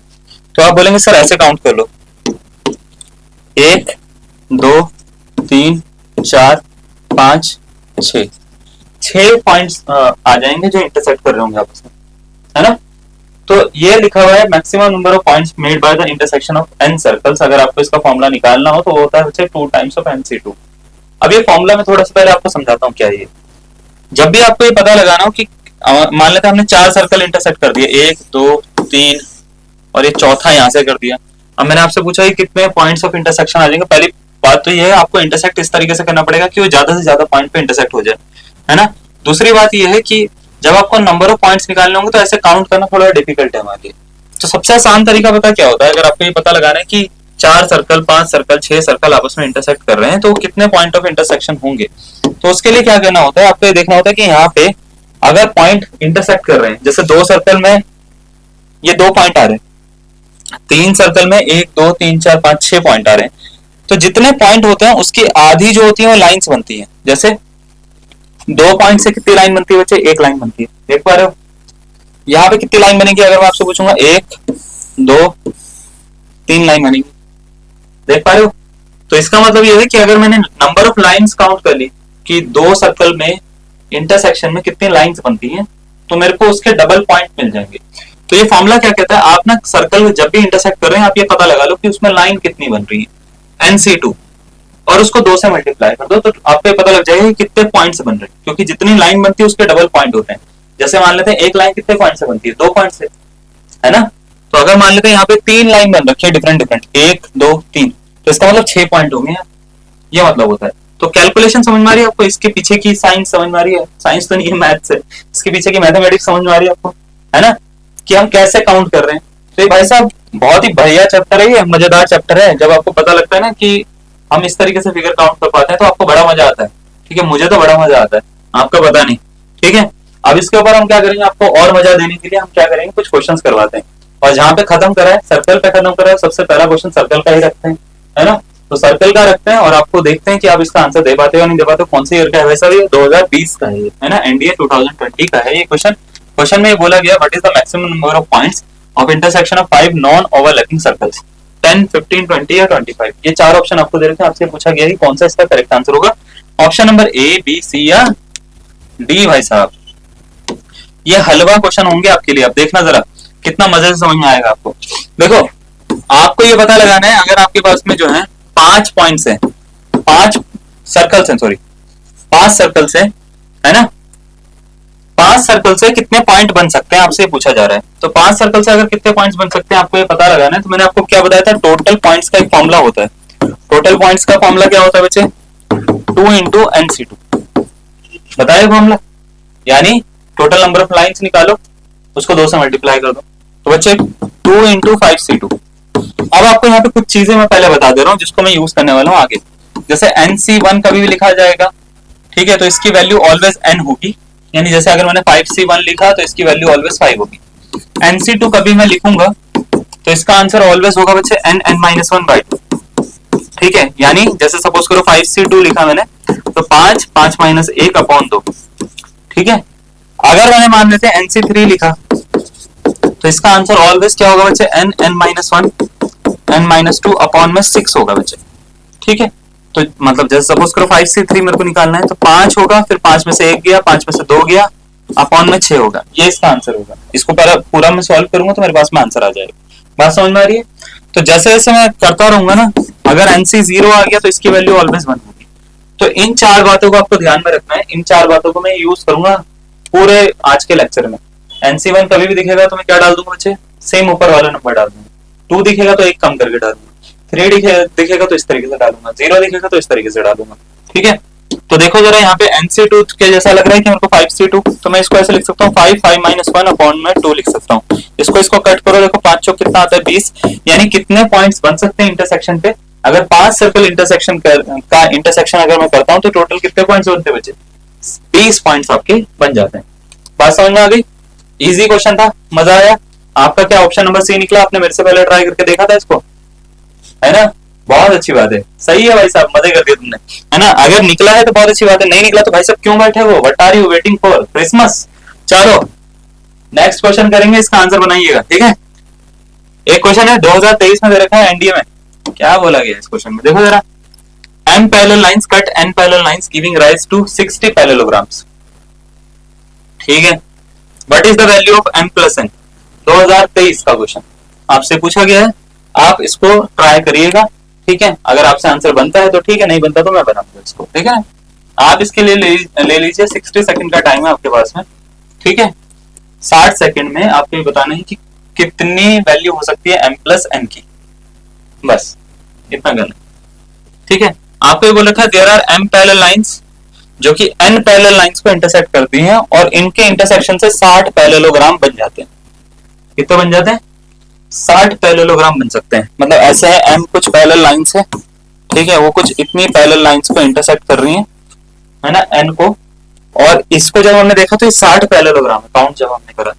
तो आप बोलेंगे सर ऐसे काउंट कर लो, एक दो तीन चार पांच छह, छह पॉइंट्स आ जाएंगे जो इंटरसेक्ट कर रहे होंगे आपस में, है ना। तो ये लिखा हुआ है maximum number of points made by the intersection of n circles. अगर आपको इसका फॉर्मूला निकालना हो तो वो होता है 2 टाइम्स ऑफ NC2। अब ये फॉर्मूला में थोड़ा सा पहले आपको समझाता हूँ क्या है ये। जब भी आपको ये पता लगाना हो कि मान लेते हैं हमने चार सर्कल इंटरसेक्ट कर दिए, एक दो तीन और ये चौथा यहाँ से कर दिया। अब मैंने आपसे पूछा कि कितने पॉइंट्स ऑफ इंटरसेक्शन आ जाएंगे। पहली बात तो ये है आपको इंटरसेक्ट इस तरीके से करना पड़ेगा कि वो ज्यादा से ज्यादा पॉइंट पे इंटरसेक्ट हो जाए, है ना। दूसरी बात ये है कि जब आपको नंबर ऑफ पॉइंट्स निकालने होंगे तो ऐसे काउंट करना थोड़ा डिफिकल्ट है हमारे लिए। तो सबसे आसान तरीका पता क्या होता है, अगर आपको ये पता लगाना है कि चार सर्कल पांच सर्कल छह सर्कल आपस में इंटरसेक्ट कर रहे हैं तो कितने पॉइंट ऑफ इंटरसेक्शन होंगे, तो उसके लिए क्या करना होता है, आपको ये देखना होता है कि यहाँ पे अगर पॉइंट इंटरसेक्ट कर रहे हैं, जैसे दो सर्कल में ये दो पॉइंट आ रहे हैं, तीन सर्कल में एक दो तीन चार पांच छह पॉइंट आ रहे हैं, तो जितने पॉइंट होते हैं उसकी आधी जो होती है वो लाइंस बनती है। जैसे दो पॉइंट से कितनी लाइन बनती है बच्चे, एक लाइन बनती है, देख पा रहे हो। यहाँ पे कितनी लाइन बनेगी अगर मैं आपसे पूछूंगा, एक दो तीन लाइन बनेगी, देख पा रहे हो। तो इसका मतलब ये है कि अगर मैंने नंबर ऑफ लाइंस काउंट कर ली कि दो सर्कल में इंटरसेक्शन में कितनी लाइंस बनती हैं, तो मेरे को उसके डबल पॉइंट मिल जाएंगे। तो ये फॉर्मूला क्या कहता है, आप ना सर्कल में जब भी इंटरसेक्ट कर रहे हैं आप ये पता लगा लो कि उसमें लाइन कितनी बन रही है NC2, और उसको दो से मल्टीप्लाई कर दो तो आपको ये पता लग जाएगा कि कितने पॉइंट्स बन रहे हैं, क्योंकि जितनी लाइन बनती है उसके डबल पॉइंट होते हैं। जैसे मान लेते हैं एक लाइन कितने पॉइंट से बनती है, दो पॉइंट से, है ना। तो अगर मान लेते हैं यहाँ पे तीन लाइन बन रखी है डिफरेंट डिफरेंट, एक दो तीन, तो इसका मतलब 6 पॉइंट होंगे, ये मतलब होता है। तो कैलकुलेशन समझ में आ रही है आपको, इसके पीछे की साइंस समझ में आ रही है, साइंस तो नहीं है मैथ्स है, इसके पीछे की मैथमेटिक्स समझ में आ रही है आपको, है ना, कि हम कैसे काउंट कर रहे हैं। तो भाई साहब बहुत ही बढ़िया चैप्टर है, ये मजेदार चैप्टर है। जब आपको पता लगता है ना कि हम इस तरीके से फिगर काउंट कर पाते हैं तो आपको बड़ा मजा आता है, ठीक है। मुझे तो बड़ा मजा आता है, आपका पता नहीं, ठीक है। अब इसके ऊपर हम क्या करेंगे, आपको और मजा देने के लिए हम क्या करेंगे, कुछ क्वेश्चंस करवाते हैं, और जहां पे खत्म करा है सर्कल पे खत्म करा है, सबसे पहला क्वेश्चन सर्कल का ही रखते हैं, है ना। तो सर्कल का रखते हैं और आपको देखते हैं कि आप इसका आंसर दे पाते हो नहीं दे पाते हो। कौन से ईयर का है, वैसा भी 2020 का है ना, NDA 2020 का है ये क्वेश्चन। क्वेश्चन में ये बोला गया what is the maximum number of points of intersection of 5 non overlapping circles, 10, 15, 20 या 25। ये चार ऑप्शन आपको दे रखे हैं, आपसे पूछा गया है कौन सा इसका करेक्ट आंसर होगा। Option number A, B, C या D भाई साहब। ये हलवा क्वेश्चन होंगे आपके लिए, आप देखना जरा कितना मजे से समझ में आएगा आपको। देखो आपको ये पता लगाना है, अगर आपके पास में जो है 5 पॉइंट्स है, 5 सर्कल्स हैं, सॉरी 5 सर्कल्स है, है ना। 5 सर्कल से कितने पॉइंट बन सकते हैं आपसे पूछा जा रहा है। तो 5 सर्कल से अगर कितने पॉइंट्स बन सकते हैं आपको ये पता लगाना है। तो मैंने आपको क्या बताया था, टोटल पॉइंट्स का एक फॉर्मूला होता है। टोटल पॉइंट्स का फॉर्मूला क्या होता है बच्चे, 2 इंटू NC2 बताया फॉर्मूला, यानी टोटल नंबर ऑफ लाइंस निकालो उसको 2 से मल्टीप्लाई कर दो, तो बच्चे 2 इंटू 5C2। अब आपको यहाँ पे कुछ चीजें मैं पहले बता दे रहा हूँ जिसको मैं यूज करने वाला हूँ आगे। जैसे NC1 कभी भी लिखा जाएगा, ठीक है, तो इसकी वैल्यू ऑलवेज n होगी, यानी जैसे अगर मैंने 5c1 लिखा तो इसकी वैल्यू ऑलवेज 5 होगी। nc2 कभी मैं लिखूंगा तो इसका आंसर ऑलवेज होगा बच्चे n(n-1/2)। ठीक है, यानी जैसे सपोज करो 5c2 लिखा मैंने तो 5 5 - 1 अपॉन 2। ठीक है, अगर मैंने मान लेते हैं nc3 लिखा तो इसका आंसर ऑलवेज क्या होगा बच्चे n(n-1) n-2 अपॉन में 6 होगा बच्चे। ठीक है, तो मतलब जैसे सपोज करो 5c3 मेरे को निकालना है तो 5 होगा, फिर 5 में से 1 गया, 5 में से 2 गया, अपॉन में 6 होगा, ये इसका आंसर होगा। इसको पूरा मैं सॉल्व करूंगा तो मेरे पास में आंसर आ जाएगा। बात समझ में आ रही है? तो जैसे जैसे मैं करता रहूंगा ना, अगर NC 0 आ गया तो इसकी वैल्यू ऑलवेज 1 होगी। तो इन 4 बातों को आपको ध्यान में रखना है, इन 4 बातों को मैं यूज करूंगा पूरे आज के लेक्चर में। NC1 कभी भी दिखेगा तो मैं क्या डाल दूंगा बच्चे, सेम ऊपर वाला नंबर डाल दूंगा। 2 दिखेगा तो एक कम करके डालूंगा, 3 दिखेगा तो इस तरीके से डालूंगा, 0 दिखेगा तो इस तरीके से डालूंगा। ठीक है, तो देखो जरा यहाँ पे NC2 के जैसा लग रहा है कि मेरे को 5C2, तो मैं इसको ऐसे लिख सकता हूँ 5 5 - 1 अपॉन में 2 लिख सकता हूँ। इसको कट करो, देखो 5 चौक कितना आता है 20, यानी कितने पॉइंट्स बन सकते हैं इंटरसेक्शन पे। अगर 5 सर्कल इंटरसेक्शन का इंटरसेक्शन अगर मैं करता हूँ तो टोटल कितने पॉइंट्स बनते हैं बच्चे, 20 पॉइंट्स आपके बन जाते हैं। बात समझ में आ गई? इजी क्वेश्चन था, मजा आया? आपका क्या ऑप्शन नंबर सी निकला? आपने मेरे से पहले ट्राई करके देखा था इसको, है ना? बहुत अच्छी बात है, सही है भाई साहब, मजे कर दिए तुमने, है ना? अगर निकला है तो बहुत अच्छी बात है, नहीं निकला तो भाई साहब क्यों बैठे हो? What are you waiting for? Christmas. चलो नेक्स्ट क्वेश्चन करेंगे, इसका आंसर बनाइएगा। ठीक है, एक क्वेश्चन है 2023 में दे रखा है एनडीए में, क्या बोला गया इस क्वेश्चन में, देखो जरा। m parallel lines cut n parallel lines giving rise to 60 parallelograms. ठीक है, what is the value of m plus n? 2023 का क्वेश्चन आपसे पूछा गया है, आप इसको ट्राई करिएगा। ठीक है, अगर आपसे आंसर बनता है तो ठीक है, नहीं बनता तो मैं बनाऊंगा इसको। ठीक है, आप इसके लिए ले लीजिए, 60 सेकंड का टाइम है आपके पास में। ठीक है, 60 सेकंड में आपको ये बताना है कि कितनी वैल्यू हो सकती है m प्लस n की, बस इतना करना। ठीक है, आपको ये बोल रखा है there are m parallel lines जो कि n पैरेलल लाइंस को इंटरसेक्ट करती हैं और इनके इंटरसेक्शन से 60 पैरेललोग्राम बन जाते हैं। कितने बन जाते हैं? 60 पैरेललोग्राम बन सकते हैं। मतलब ऐसे है, m कुछ पैरेलल लाइंस है, ठीक है, वो कुछ इतनी पैरेलल लाइंस को इंटरसेक्ट कर रही हैं, है ना, n को, और इसको जब हमने देखा तो ये 60 पैरेललोग्राम है, काउंट जब हमने करा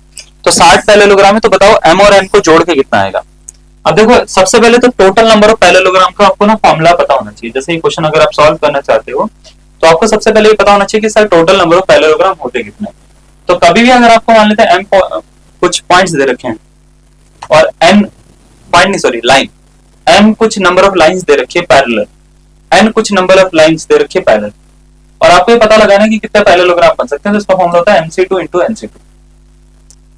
तो 60 पैरेललोग्राम है। तो बताओ m और n को जोड़ के कितना आएगा? अब देखो सबसे पहले तो टोटल नंबर ऑफ पैरेललोग्राम का आपको ना फॉर्मूला पता होना चाहिए। जैसे ये क्वेश्चन अगर आप सॉल्व करना चाहते हो तो आपको सबसे पहले ये पता होना चाहिए कि sir total number of parallelogram होते कितने। तो कभी भी अगर आपको मान लेते हैं m कुछ पॉइंट्स दे रखे हैं और n पॉइंट नहीं सॉरी लाइन, m कुछ नंबर ऑफ लाइंस दे रखी है पैरेलल, n कुछ नंबर ऑफ लाइंस दे रखी है पैरेलल, और आपको ये पता लगाना है कि कितने पैरेललोग्राम बन सकते हैं। तो इसका फॉर्मूला होता है MC2 × NC2।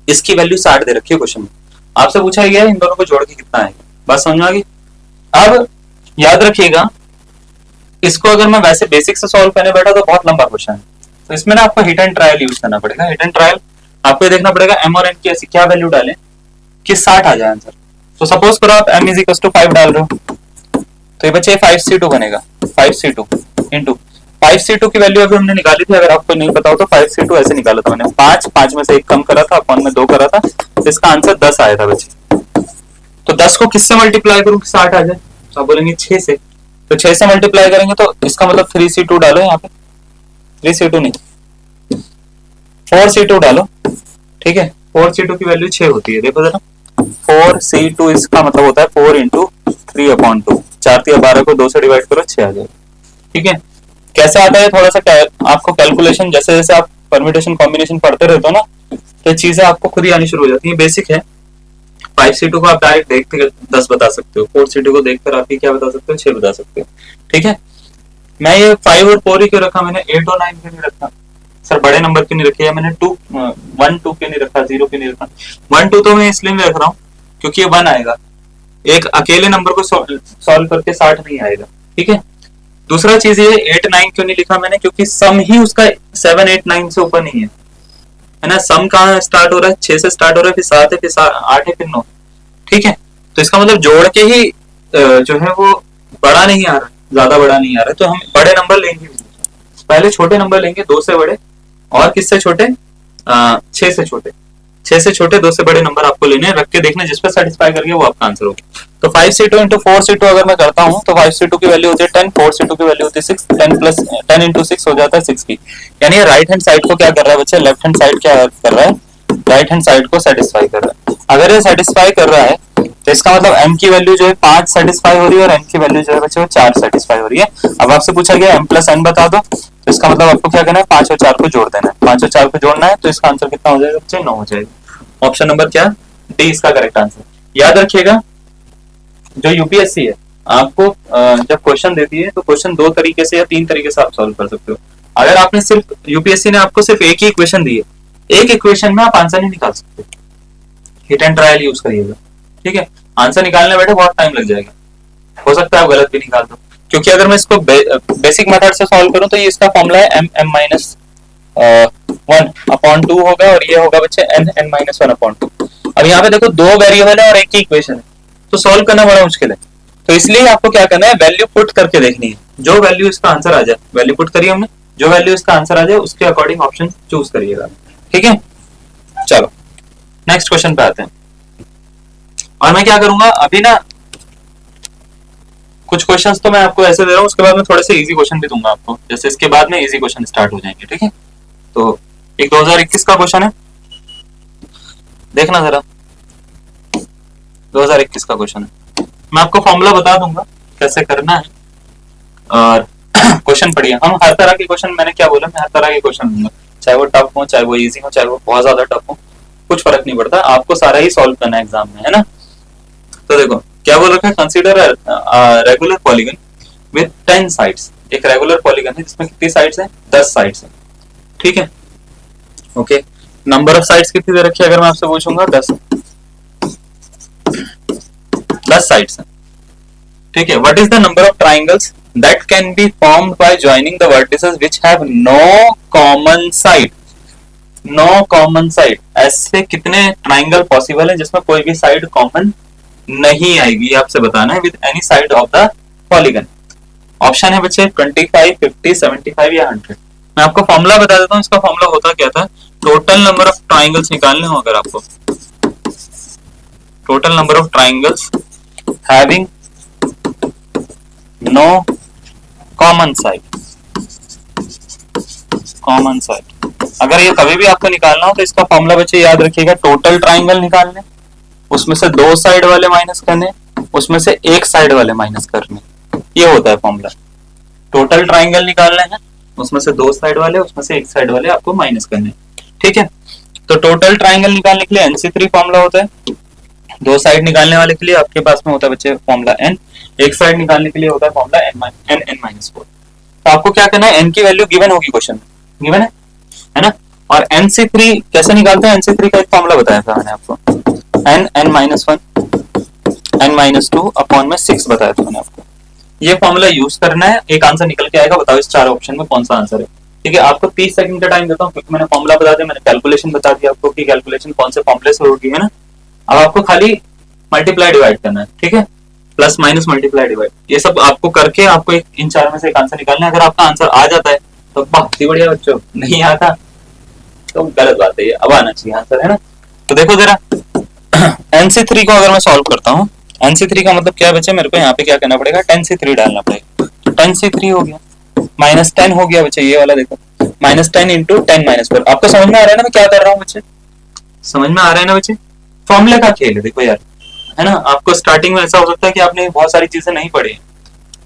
इसकी वैल्यू 60 दे रखी है क्वेश्चन में, आपसे पूछा गया है इन दोनों को जोड़ के कितना आएगा। बात समझ में आ गई? अब याद रखिएगा, इसको अगर मैं वैसे बेसिक से सॉल्व करने बैठा तो बहुत लंबा क्वेश्चन है, तो इसमें ना आपको हिट एंड ट्रायल यूज करना पड़ेगा। हिट एंड ट्रायल आपको देखना पड़ेगा m और n की ऐसी क्या वैल्यू डालें कि 60 आ जाए आंसर। तो सपोज करो आप m = 5 डाल रहे हो तो ये बच्चे 5c2 बनेगा, 5c2 × 5c2 की वैल्यू अभी हमने निकाली थी, अगर आपको नहीं पता हो तो 5c2 ऐसे निकाला था मैंने, 5 में से 1 कम करा था, अपॉन में 2 करा था, तो इसका आंसर 10 आया था बच्चे। तो 10 को किससे मल्टीप्लाई करूं कि 60 आ जाए? तो आप बोलेंगे 6 से, तो 6 से मल्टीप्लाई करेंगे तो इसका मतलब 3c2 डालो यहाँ पे, 3c2 नहीं 4c2 डालो। ठीक है, 4c2 की वैल्यू 6 होती है, देखो जरा 4c2 इसका मतलब होता है 4 × 3/2, 4 × 12 को 2 से डिवाइड करो 6 आ जाएगा। ठीक है, कैसे आता है थोड़ा सा आपको कैलकुलेशन, जैसे जैसे आप परम्यूटेशन कॉम्बिनेशन पढ़ते रहते हो ना तो चीजें आपको खुद ही आनी शुरू हो जाती है। बेसिक है, 5c2 को आप डायरेक्ट देख के 10 बता सकते हो, 4c2 को देखकर आप क्या बता सकते हो, 6 बता सकते हो। ठीक है, मैं ये 5 और 4 ही क्यों रखा, मैंने 8 और 9 क्यों नहीं रखा? सर बड़े नंबर क्यों नहीं रखे, या मैंने 1 2 क्यों नहीं रखा, 0 क्यों नहीं रखा? 1 2 तो मैं इसलिए नहीं रख रहा हूँ क्योंकि ये 1 आएगा, एक अकेले नंबर को सॉल्व करके 60 नहीं आएगा। ठीक है, दूसरा चीज ये 8 9 क्यों नहीं लिखा मैंने, क्योंकि सम ही उसका 7 8 9 से ऊपर नहीं है ना। सम कहाँ स्टार्ट हो रहा है? 6 से स्टार्ट हो रहा है, फिर 7 है, फिर 8 है, फिर 9। ठीक है, तो इसका मतलब जोड़ के ही जो है वो बड़ा नहीं आ रहा, ज्यादा बड़ा नहीं आ रहा, तो हम बड़े नंबर लेंगे, पहले छोटे नंबर लेंगे, 2 से बड़े और किससे छोटे, 6 से छोटे। 6 से छोटे 2 से बड़े नंबर आपको लेने रख के देखना, जिस पे सेटिस्फाई करके वो आपका आंसर होगा। तो 5c2 इंटू 4c2 अगर मैं करता हूँ तो 5c2 की वैल्यू होती है 10, 4c2 की वैल्यू होती है 6, 10 प्लस 10 इंटू 6 हो जाता है 60। यानी राइट हैंड साइड को क्या कर रहा है बच्चे, लेफ्ट हैंड साइड क्या कर रहा है, राइट हैंड साइड को सेटिस्फाई कर रहा है। अगर ये सेटिस्फाई कर रहा है तो इसका मतलब m की वैल्यू जो है 5 सेटिस्फाई हो रही है और n की वैल्यू जो है बच्चे वो 4 सेटिस्फाई हो रही है। अब आपसे पूछा गया m प्लस n बता दो, तो इसका मतलब आपको क्या करना है, 5 और 4 को जोड़ देना है, 5 और 4 को जोड़ना है, तो इसका आंसर कितना हो जाएगा बच्चे, 9 हो जाएगा। ऑप्शन नंबर क्या, डी इसका करेक्ट आंसर। याद रखिएगा जो यूपीएससी है आपको जब क्वेश्चन देती है तो क्वेश्चन 2 तरीके से या 3 तरीके से आप सॉल्व कर सकते हो। अगर आपने सिर्फ यूपीएससी ने आपको सिर्फ एक ही इक्वेशन दी है, एक इक्वेशन में आप आंसर नहीं निकाल सकते, हिट एंड ट्रायल यूज करिएगा, ठीक है। आंसर निकालने बैठे बहुत टाइम लग जाएगा, हो सकता है आप गलत भी निकाल दो, क्योंकि अगर मैं इसको बेसिक मेथड से सॉल्व करूं तो ये इसका फॉर्मूला है m m माइनस 1/2 होगा और ये होगा बच्चे n n माइनस 1/2। अब यहाँ पे देखो 2 वेरिएबल है और एक ही इक्वेशन है, तो सॉल्व करना बड़ा मुश्किल है। तो इसलिए आपको क्या करना है, वैल्यू पुट करके देखनी है, जो वैल्यू इसका आंसर आ जाए, वैल्यू पुट करिए हमने, जो वैल्यू इसका आंसर आ जाए उसके अकॉर्डिंग ऑप्शन चूज करिएगा, ठीक है। चलो नेक्स्ट क्वेश्चन पे आते हैं। और मैं क्या करूंगा अभी ना, कुछ क्वेश्चंस तो मैं आपको ऐसे दे रहा हूँ, उसके बाद मैं थोड़े से इजी क्वेश्चन भी दूंगा आपको, जैसे इसके बाद में इजी क्वेश्चन स्टार्ट हो जाएंगे, ठीक है। तो एक 2021 का क्वेश्चन है, देखना जरा, 2021 का क्वेश्चन है, मैं आपको फॉर्मूला बता दूंगा कैसे करना है और क्वेश्चन पढ़िए। हम हर तरह के क्वेश्चन, मैंने क्या बोला, मैं हर तरह के क्वेश्चन दूंगा, चाहे वो टफ हो, चाहे वो इजी हो, चाहे वो बहुत ज्यादा टफ हो, कुछ फर्क नहीं पड़ता, आपको सारा ही सॉल्व करना है एग्जाम में, है ना। तो देखो क्या बोल रखा है, consider regular polygon with 10 sides. एक रेगुलर पॉलीगन है जिसमें कितनी साइड्स हैं, 10 साइड्स हैं, ठीक है। ओके, नंबर ऑफ साइड्स कितनी दे रखी है, अगर मैं आपसे पूछूंगा 10 साइड्स हैं, ठीक है। What is the number of triangles that can be formed by joining the vertices which have no common side, no common side. ऐसे कितने ट्राइंगल पॉसिबल है जिसमें कोई भी साइड कॉमन नहीं आएगी, आपसे बताना है, with any side of the polygon. Option है बच्चे 25, 50, 75 या 100। मैं आपको फॉर्मूला बता देता हूँ, इसका फॉर्मूला होता क्या था, टोटल नंबर ऑफ ट्राइंगल्स निकालने हो अगर आपको, total number of triangles having no common side, common side, अगर ये कभी भी आपको निकालना हो तो इसका फॉर्मूला बच्चे याद रखिएगा, टोटल ट्राइंगल निकालने, उसमें से 2 साइड वाले माइनस करने, उसमें से 1 साइड वाले माइनस करने, ये होता है फॉर्मूला। टोटल ट्राइंगल निकालना है, उसमें से 2 साइड वाले, उसमें से 1 साइड वाले आपको माइनस करने, ठीक है। तो टोटल ट्राइंगल निकालने के लिए NC3 फॉर्मूला होता है, 2 साइड निकालने वाले के लिए आपके पास में होता है बच्चे फॉर्मूला n, 1 साइड निकालने के लिए होता है फॉर्मूला n-4। तो आपको क्या करना है, n की वैल्यू गिवन होगी, क्वेश्चन में गिवन है ना। और NC3 कैसे निकालते हैं, NC3 का एक फॉर्मूला बताया था मैंने आपको, n-1 n-2 अपॉन में 6 बताया था मैंने आपको। ये फॉर्मूला यूज करना है, एक आंसर निकल के आएगा, बताओ इस 4 ऑप्शन में कौन सा आंसर है, ठीक है। आपको 30 सेकंड का टाइम देता हूँ, क्योंकि मैंने फॉर्मूला बता दिया, मैंने कैलकुलेशन बता दिया आपको कि कैलकुलेशन कौन से फॉर्मूले से होगी, है ना। अब आपको खाली मल्टीप्लाई डिवाइड करना है, ठीक है, प्लस माइनस मल्टीप्लाई डिवाइड, ये सब आपको करके आपको इन 4 में से एक आंसर निकालना है। अगर आपका आंसर आ जाता है तो बहुत ही बढ़िया बच्चों, नहीं आता तो गलत बात है, ये अब आना चाहिए आंसर, है ना। तो देखो जरा NC3 को अगर मैं सॉल्व करता हूँ, NC3 का मतलब क्या है बच्चे, मेरे को यहाँ पे क्या करना पड़ेगा, 10C3 डालना पड़ेगा, तो 10C3 हो गया, -10 हो गया बच्चे, ये वाला देखो, -10 इंटू 10-4। आपको समझ में आ रहा है ना मैं क्या कर रहा हूँ बच्चे, समझ में आ रहा है ना बच्चे, फॉर्मूले का खेल है देखो यार, है ना। आपको स्टार्टिंग में ऐसा हो सकता है कि आपने बहुत सारी चीजें नहीं पढ़ी,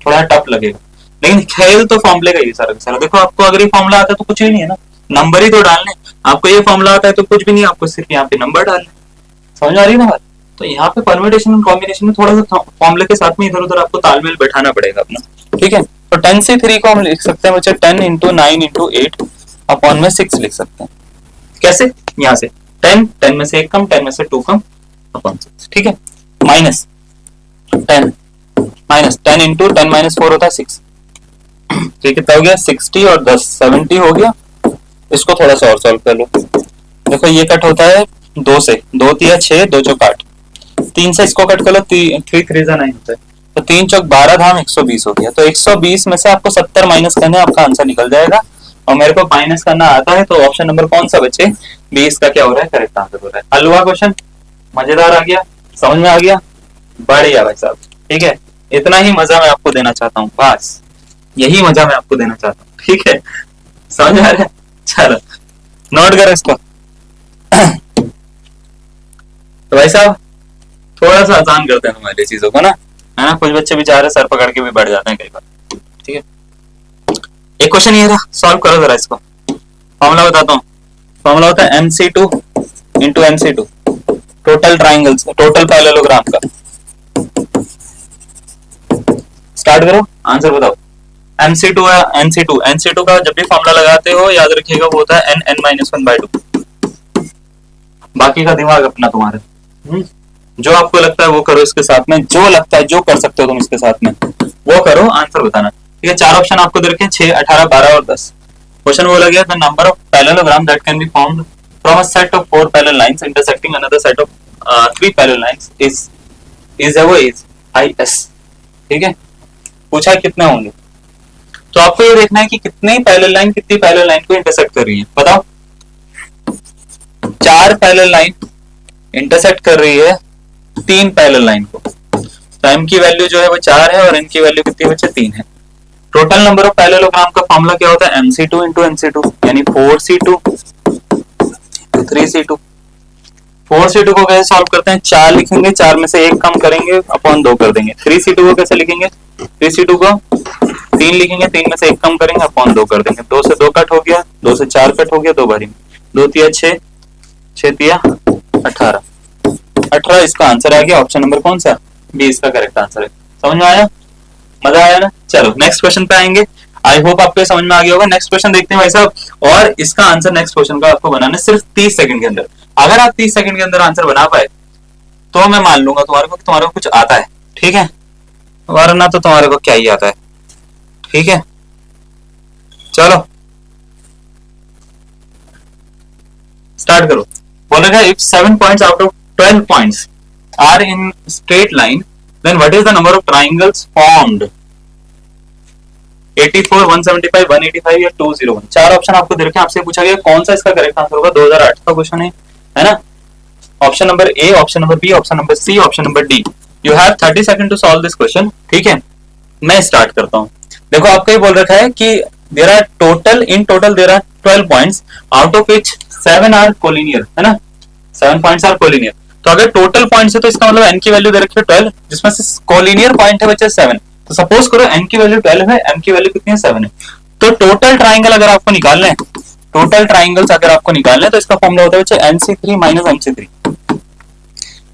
थोड़ा टफ लगेगा, लेकिन खेल तो फॉर्मूले का ही सारा का सारा। देखो आपको अगर ये फॉर्मूला आता है तो कुछ भी नहीं है ना, नंबर ही तो डालने, आपको ये फॉर्मूला आता है तो कुछ भी नहीं, आपको सिर्फ यहाँ पे नंबर डालने, समझ आ रही है ना बात। तो यहाँ पे परम्यूटेशन और कॉम्बिनेशन में थोड़ा सा फॉर्मूले के साथ में इधर उधर आपको तालमेल बैठाना पड़ेगा अपना, ठीक है। तो 10C3 को हम लिख सकते हैं बच्चे 10 इंटू 9 इंटू 8 अपॉन में 6 लिख सकते हैं, कैसे, यहाँ से 10 में से 1 कम, 10 में से 2 कम, अपॉन 6, ठीक है। माइनस 10 इंटू 10-4 होता है 6, तो कितना हो गया 60 और 10 70 हो गया। इसको थोड़ा सा और सॉल्व कर लो, देखो ये कट होता है 2 से, 2 तिया 6, 2 चौक 8, 3 से इसको कट कर लो, 3 3 9 होता है, तो 3 चौक 12 धाम 120 हो गया। तो 120 में से आपको 70 माइनस करने, आपका आंसर निकल जाएगा और मेरे को माइनस करना आता है, तो ऑप्शन नंबर कौन सा बचे, बी इसका क्या हो रहा है, करेक्ट आंसर हो रहा है। हल हुआ क्वेश्चन, मजेदार आ गया, समझ में आ गया, बढ़िया भाई साहब। ठीक है, इतना ही मजा मैं आपको देना चाहता हूँ, बस यही मजा मैं आपको देना चाहता हूँ। ठीक है, समझ में आ रहा है, चलो नोट करो इसको। तो भाई साहब थोड़ा सा आसान करते हैं तुम्हारी चीजों को ना, है ना, कुछ बच्चे बेचारे सर पकड़ के भी बैठ जाते हैं कई बार। ठीक है, एक क्वेश्चन ये रहा, सॉल्व करो जरा इसको। फॉर्मूला बताता हूँ, फॉर्मूला होता है MC2 into MC2, total triangles, total parallelogram का। स्टार्ट करो, आंसर बताओ। MC2 है, NC2 का जब भी फॉर्मूला लगाते हो याद रखिएगा वो होता है n(n-1/2)। बाकी का दिमाग अपना तुम्हारा, जो आपको लगता है वो करो इसके साथ में, जो लगता है जो कर सकते हो तुम इसके साथ में वो करो, आंसर बताना। ठीक है, चार ऑप्शन आपको दे रखे हैं, 6, 18, 12 और 10। क्वेश्चन बोला गया the number of parallelogram that can be formed from a set of 4 parallel lines intersecting another set of 3 parallel lines is वो इज IS। ठीक है, पूछा है कितने होंगे, तो आपको ये देखना है कि कितनी पैरेलल लाइन कितनी पैरेलल लाइन को इंटरसेक्ट कर रही है, बताओ। 4 पैरेलल लाइन इंटरसेक्ट कर रही है 3 पैरेलल लाइन को, तो m की वैल्यू जो है वो 4 है और n की वैल्यू कितनी बचे, 3 है। टोटल नंबर ऑफ पैरेललोग्राम का फॉर्मूला क्या होता है, MC2 इंटू NC2, यानी 4C2 3C2। 4C2 को कैसे सॉल्व करते हैं, 4 लिखेंगे, 4 में से 1 कम करेंगे, अपॉन 2 कर देंगे। 3C2 को कैसे लिखेंगे, 3C2 को 3 लिखेंगे, 3 में से 1 कम करेंगे, अपॉन 2 कर देंगे। 2 से 2 कट हो गया, 2 से 4 कट हो गया, 2 बारी में 2 तिया 6, 6 तिया 18, 18 इसका आंसर आ गया। ऑप्शन नंबर कौन सा, बी इसका करेक्ट आंसर है। समझ में आया, मजा आया ना। चलो नेक्स्ट क्वेश्चन पे आएंगे, आई होप आपको समझ में आ गया होगा। नेक्स्ट क्वेश्चन देखते हैं भाई साहब, और इसका आंसर नेक्स्ट क्वेश्चन का आपको बनाना है सिर्फ 30 सेकंड के अंदर। अगर आप 30 सेकंड के अंदर आंसर बना पाए तो मैं मान लूंगा तुम्हारे को कि तुम्हारे को कुछ आता है। ठीक है, वरना तो तुम्हारे को क्या ही आता है। ठीक है, चलो स्टार्ट करो। बोला था if 7 points out of 12 points are in straight line then what is the number of triangles formed, 84, 175, 185 या 201। 4 ऑप्शन आपको दे रखे हैं, आपसे पूछा गया कौन सा इसका करेक्ट आंसर होगा। 2008 का क्वेश्चन है ना। Option number A, option number B, option number C, option number D. You have 30 second to solve this question. ठीक है, मैं स्टार्ट करता हूं। देखो आपको ये बोल रखा है कि there are total there are 12 points out of which 7 are collinear, है ना, 7 पॉइंट्स आर कोलिनियर। तो अगर टोटल पॉइंट्स है तो इसका मतलब n की वैल्यू दे रखी है 12, जिसमें से कोलिनियर पॉइंट है बच्चे 7। तो सपोज करो n की वैल्यू 12 है, m की वैल्यू कितनी है, 7 है। तो टोटल ट्राइंगल अगर आपको निकालना है, टोटल ट्राइंगल्स अगर आपको निकालना है तो इसका फॉर्मूला होता है बच्चे NC3 minus MC3,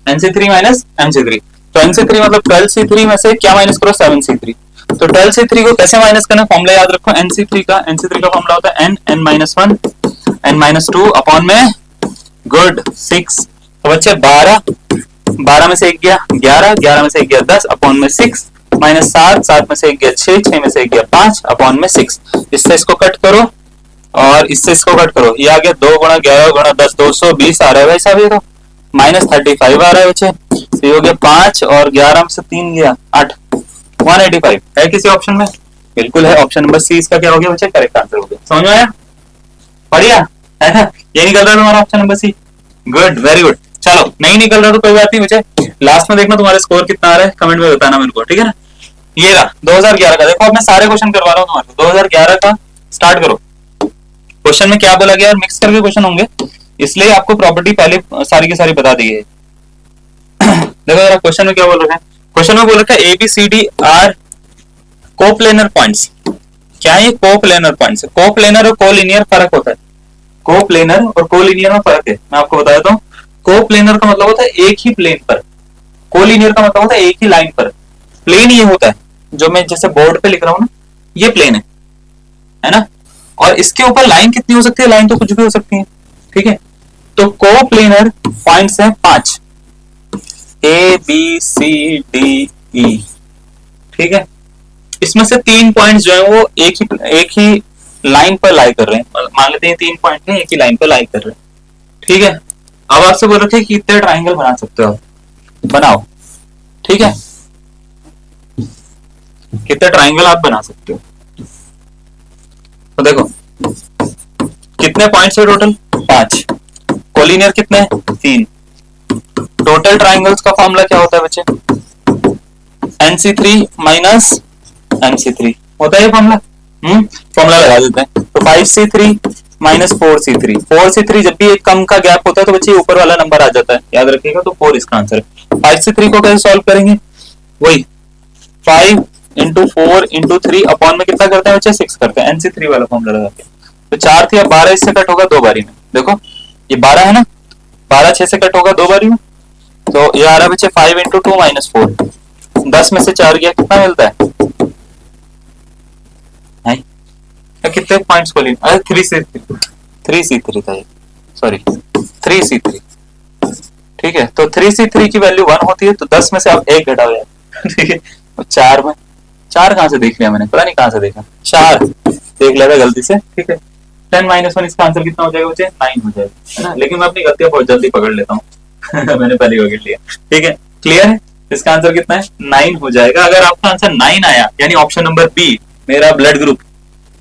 NC3 minus MC3। तो NC3 मतलब 12C3 में से क्या माइनस करो, 7C3। तो 12C3 को कैसे माइनस करना, फॉर्मूला याद रखो NC3 का फॉर्मूला होता है n-2 n-2 अपॉन में गुड 6। तो बच्चे 12 में से 1 गया 11, 11 में से 1 गया 10 अपॉन में 6 माइनस 7, 7 में से 1 गया 6, 6 में से 1 गया 5 अपॉन में 6। इससे इसको कट करो और इससे इसको कट करो, ये आ गया 2 गुणा 11 गुणा 10, 220 आ रहा है भाई साहब। ये तो माइनस 35 आ रहा है बच्चे। तो ये हो गया 5 और 11 में से 3 गया 8, 185 है किसी ऑप्शन में, बिल्कुल है। ऑप्शन नंबर सी इसका क्या हो गया बच्चे, करेक्ट आंसर हो गया। समझ में आया, बढ़िया है ना। ये निकल रहा है तुम्हारा option number C, good, very good. चलो नहीं निकल रहा तो कोई बात नहीं, मुझे लास्ट में देखना तुम्हारा स्कोर कितना आ रहा है, कमेंट में बताना मेरे को, ठीक है ना। ये रहा 2011 का, देखो अब मैं सारे क्वेश्चन करवा रहा हूँ तुम्हारे को। 2011 का स्टार्ट करो। क्वेश्चन में क्या बोला गया, और मिक्स करके क्वेश्चन होंगे, इसलिए आपको प्रॉपर्टी पहले सारी की सारी बता दी है। देखो जरा क्वेश्चन में क्या बोल रखा है, क्वेश्चन में बोल रखा है ABCD आर कोप्लेनर पॉइंट्स। क्या है ये कोप्लेनर पॉइंट्स? कोप्लेनर और कोलिनियर फर्क होता है, कोप्लेनर और कोलिनियर में फर्क है। मैं आपको बता देता हूँ, कोप्लेनर का मतलब होता है एक ही प्लेन पर, कोलिनियर का मतलब होता है एक ही लाइन पर। प्लेन ये होता है जो मैं जैसे बोर्ड पे लिख रहा हूँ ना, ये प्लेन है ना, और इसके ऊपर लाइन कितनी हो सकती है, लाइन तो कुछ भी हो सकती है। ठीक है, तो कोप्लेनर पॉइंट्स हैं 5, ABCDE। ठीक है, इसमें से 3 पॉइंट्स जो है वो एक ही लाइन पर लाई कर रहे हैं। मान लेते हैं 3 पॉइंट है एक ही लाइन पर लाई कर रहे हैं। ठीक है, अब आपसे बोल रखे कि कितने ट्राइंगल बना सकते हो, बनाओ। ठीक है, कितने ट्राइंगल आप बना सकते हो, तो देखो कितने पॉइंट्स है टोटल? 5। कोलिनियर कितने? 3। टोटल ट्राइंगल्स का फॉर्मूला क्या होता है बच्चे? NC3 माइनस MC3 होता है ये फॉर्मूला। फॉर्मूला लगा देते हैं। तो 5C3 माइनस 4C3, 4C3 जब भी एक कम का गैप होता है तो बच्चे ऊपर वाला नंबर आ जाता है, याद रखिएगा। तो 4 इसका आंसर है। 5C3 को कैसे सॉल्व करेंगे? वही 5 इंटू 4 इंटू 3 अपॉन में कितना करते हैं बच्चे? 6 करते हैं। NC3 वाला फॉर्मूला लगा के तो 4 थी, अब 12 इससे कट होगा 2 बारी में। देखो ये 12 है ना, 12 6 से कट होगा 2 बारी में। तो ये आ रहा है बच्चे 5 इंटू 2 माइनस 4। 10 में से 4 गया, कितना मिलता है? कितने पॉइंट्स को लिए? अरे 3C3 था ये, सॉरी 3C3। ठीक है, तो 3C3 की वैल्यू 1 होती है, तो 10 में से अब 1 घटा हो जाए। ठीक है, और 4 में 4 कहां से देख लिया मैंने, पता नहीं कहां से देखा, 4 देख लिया था गलती से। ठीक है, 10 माइनस 1 इसका आंसर कितना हो जाएगा बच्चे? 9 हो जाएगा, है ना। लेकिन मैं अपनी गलतियां बहुत जल्दी पकड़ लेता हूँ। मैंने पहले पकड़ लिया। ठीक है, क्लियर है। इसका आंसर कितना है? 9 हो जाएगा। अगर आपका आंसर 9 आया, यानी ऑप्शन नंबर बी मेरा ब्लड ग्रुप,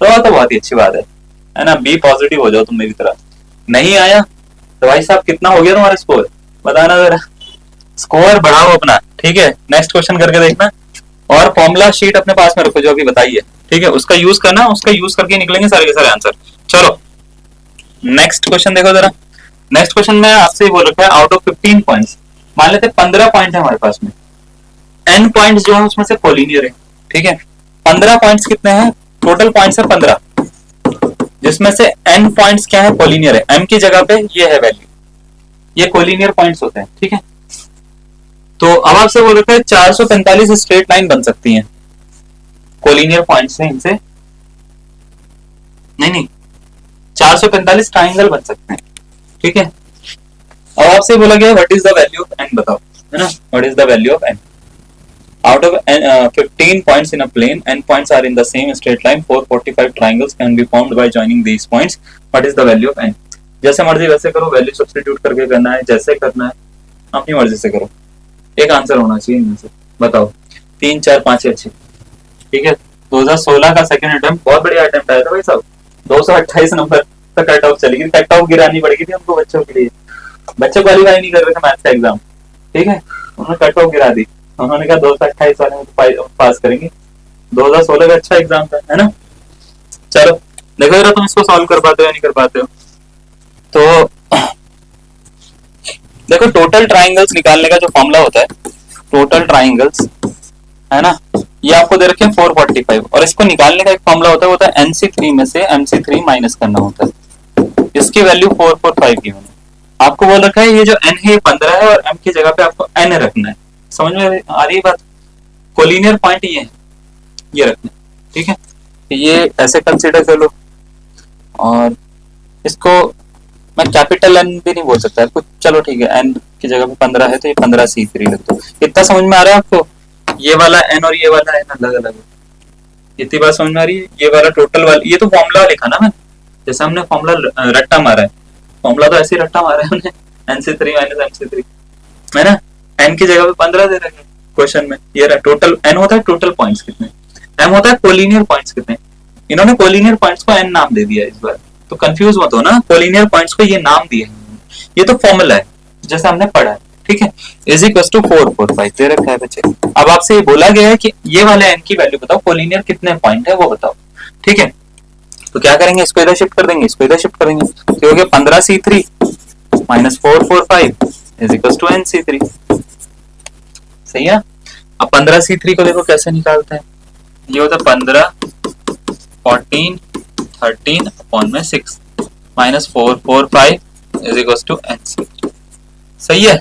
तो बहुत ही अच्छी बात है ना। बी पॉजिटिव हो जाओ तुम मेरी तरह। नहीं आया तो भाई साहब कितना हो गया तुम्हारा स्कोर, बताना जरा। स्कोर बढ़ाओ अपना। ठीक है, नेक्स्ट क्वेश्चन करके देखना, और फॉर्मूला शीट अपने पास में रखो जो अभी बताइए। ठीक है, उसका यूज करना, उसका यूज करके निकलेंगे सारे के सारे आंसर। चलो नेक्स्ट क्वेश्चन देखो जरा। नेक्स्ट क्वेश्चन में आपसे बोल रखा है आउट ऑफ 15 पॉइंट्स, मान लेते 15 पॉइंट है हमारे पास में, n पॉइंट्स जो है उसमें से कोलिनियर है। ठीक है, 15 पॉइंट्स कितने हैं? टोटल पॉइंट्स है 15, जिसमें से n पॉइंट्स क्या है? कोलिनियर है। m की जगह पे ये है वैल्यू, ये कोलिनियर पॉइंट्स होते हैं। ठीक है, तो अब आपसे बोल रखा है 445 स्ट्रेट लाइन बन सकती हैं कोलिनियर पॉइंट्स से, इनसे नहीं 445 ट्राइंगल बन सकते हैं। ठीक है, अब आपसे बोला गया what is the value of n, बताओ, है ना। What is the value of n? Out of 15 points in a plane, n points are in the same straight line. 445 triangles can be formed by joining these points. What is the value of n? जैसे मर्जी वैसे करो, वैल्यू सब्स्टिट्यूट करके करना है, जैसे करना है अपनी मर्जी से करो। एक आंसर होना चाहिए इनमें से, बताओ। 3 4 5 6। ठीक है, 2016 का सेकंड अटेम्प्ट, बहुत बढ़िया अटेम्प्ट आया था भाई साहब। 228 नंबर तक कट ऑफ चली गई। कट ऑफ गिरानी पड़ेगी थी हमको बच्चों के लिए, बच्चे क्वालिफाई नहीं कर रहे थे मैथ्स का एग्जाम। ठीक है, उन्होंने कट ऑफ गिरा दी। उन्होंने कहा 228 वाले में तो पास करेंगे। 2016 का अच्छा एग्जाम था, है ना। चलो देखो जरा तुम इसको सॉल्व कर पाते हो या नहीं कर पाते हो। तो देखो टोटल ट्राइंगल्स निकालने का जो फॉर्मूला होता है, टोटल ट्राइंगल्स, है ना, ये आपको दे रखे हैं 445, और इसको निकालने का एक फॉर्मूला होता है NC3 में से MC3 माइनस करना होता है। इसकी वैल्यू 445 की मैंने आपको बोल रखा है। ये जो n है 15 है, और m की जगह पे आपको n रखना है। समझ में आ रही है बात? कोलिनियर पॉइंट ये रखना। ठीक है, ये ऐसे कंसीडर कर लो, और इसको मैं कैपिटल N भी नहीं बोल सकता कुछ। चलो ठीक है, n की जगह पे 15 है तो ये 15C3 लिख दो। इतना समझ में आ रहा है आपको? ये वाला n और ये वाला n अलग अलग है, इतनी बात समझ में आ रही है? ये वाला टोटल वाला, ये तो फॉर्मूला लिखा ना मैंने, जैसे हमने फॉर्मूला रट्टा मारा है, फॉर्मूला तो ऐसे रट्टा मारा है हमने, NC3 माइनस MC3, है ना। n की जगह पे 15 दे रखे क्वेश्चन में। ये रहा टोटल, n होता है टोटल पॉइंट्स कितने, m होता है कोलिनियर पॉइंट्स कितने। इन्होंने कोलिनियर पॉइंट्स को n नाम दे दिया इस बार, तो कंफ्यूज मत हो ना। कोलिनियर पॉइंट्स को ये नाम दिया है, ये तो फॉर्मूला है जैसे हमने पढ़ा है। ठीक है, इज इक्वल टू 445 दे रखा है बच्चे। अब आपसे ये बोला गया है कि ये वाले n की वैल्यू बताओ, कोलिनियर कितने पॉइंट है वो बताओ। ठीक है, तो क्या करेंगे, इसको इधर शिफ्ट कर देंगे, इसको इधर शिफ्ट करेंगे, तो हो गया 15C3 minus 445 is equal to NC3। सही है। अब 15C3 को देखो कैसे निकालते हैं। ये होता है 15 14 13 अपॉन में 6 minus 445 is equal to NC3। सही है।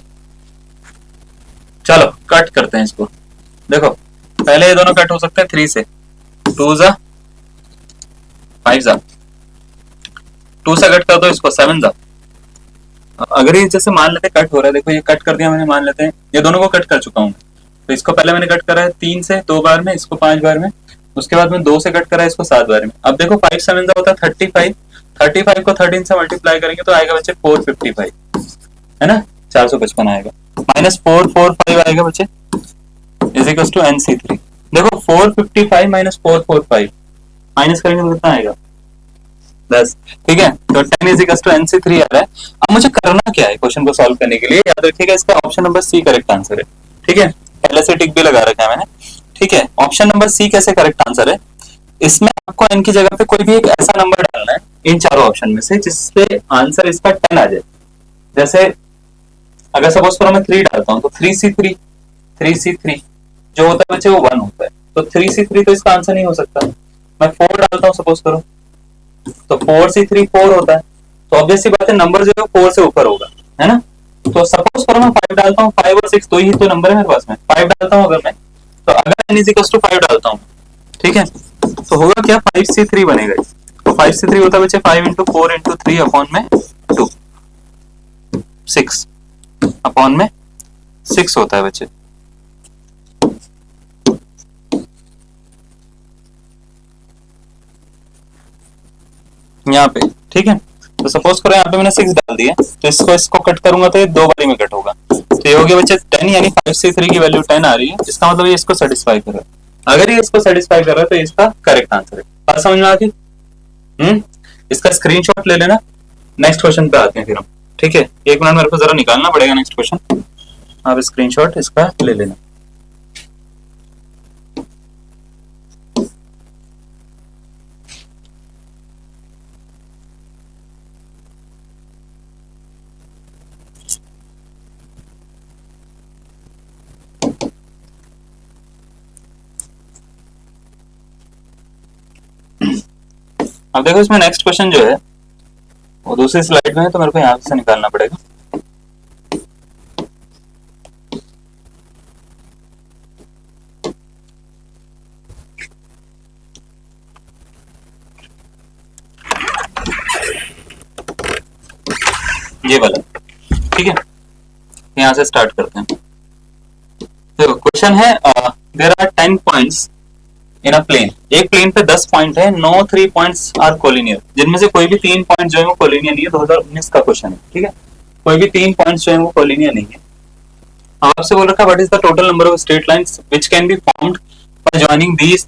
चलो कट करते हैं इसको। देखो पहले ये दोनों कट हो सकते हैं 3 से, 2 जा 5 जा, 2 से कट कर दो इसको 7 जा। अगर ये जैसे मान लेते कट हो रहा है, देखो ये कट कर दिया मैंने, मान लेते हैं ये दोनों को कट कर चुका हूँ, तो इसको पहले मैंने कट करा है 3 से 2 बार में, इसको 5 बार में, उसके बाद में 2 से कट करा है इसको 7 बार में। अब देखो 5 7 जा होता है 35, 35 को 13 से मल्टीप्लाई करेंगे तो आएगा बच्चे 455, है ना, 455 आएगा, माइनस 445 आएगा बच्चे इज इक्वल टू NC3। देखो 455 माइनस 445 माइनस करेंगे तो कितना आएगा, 10। ठीक है, तो 10 इज इक्वल टू NC3 आ रहा है। अब मुझे करना क्या है क्वेश्चन को सॉल्व करने के लिए, याद रखिएगा इसका option number C correct answer है। ठीक है, पहले से टिक भी लगा रखा है मैंने। ठीक है, ऑप्शन नंबर सी कैसे करेक्ट आंसर है, इसमें आपको n की जगह पे कोई भी एक ऐसा नंबर डालना है इन चारों ऑप्शन में से जिससे आंसर इसका 10 आ जाए। जैसे अगर सपोज करो मैं 3 डालता हूं तो 3C3 जो होता है बच्चे वो 1 होता है, तो 3C3 तो इसका आंसर नहीं हो सकता। मैं 4 डालता हूं सपोज करो तो 4C3 4 होता है, तो ऑब्वियस सी बात है नंबर जो है 4 से ऊपर होगा, है ना। तो सपोज करो मैं 5 डालता हूँ, 5 और 6 दो ही तो नंबर है मेरे पास में, 5 डालता हूँ अगर मैं, तो अगर n इज इक्वल टू 5 डालता हूँ, ठीक है, तो होगा क्या 5C3 बनेगा। तो 5C3 होता है बच्चे 5 इंटू 4 इंटू 3 अपॉन में 2, 6 अपॉन में 6 होता है बच्चे। यहाँ पे ठीक है, तो सपोज करो यहाँ पे मैंने 6 डाल दिया, तो इसको कट करूंगा तो ये 2 बारी में कट होगा, तो ये हो गया बच्चे 10, यानी 5C3 की वैल्यू 10 आ रही है, इसका मतलब ये इसको सेटिस्फाई कर रहा है। अगर ये इसको सेटिस्फाई कर रहा है तो इसका करेक्ट आंसर है। बात समझ में आ गई? इसका स्क्रीनशॉट ले लेना। नेक्स्ट क्वेश्चन पे आते हैं फिर हम। ठीक है, 1 मिनट मेरे को जरा निकालना पड़ेगा नेक्स्ट क्वेश्चन, आप स्क्रीनशॉट इसका ले लेना। अब देखो इसमें नेक्स्ट क्वेश्चन जो है वो दूसरी स्लाइड में है, तो मेरे को यहां से निकालना पड़ेगा। ये वाला, ठीक है, यहां से स्टार्ट करते हैं। देखो क्वेश्चन है, there are 10 points in a plane. एक प्लेन पे 10 पॉइंट है, नो 3 पॉइंट्स आर कोलिनियर, जिनमें से कोई भी 3 पॉइंट जो है वो कोलिनियर नहीं है। 2019 का क्वेश्चन है, ठीक है, कोई भी 3 पॉइंट्स जो है वो कोलिनियर नहीं है। आपसे बोल रखा what is the total number of straight lines which can be formed by joining these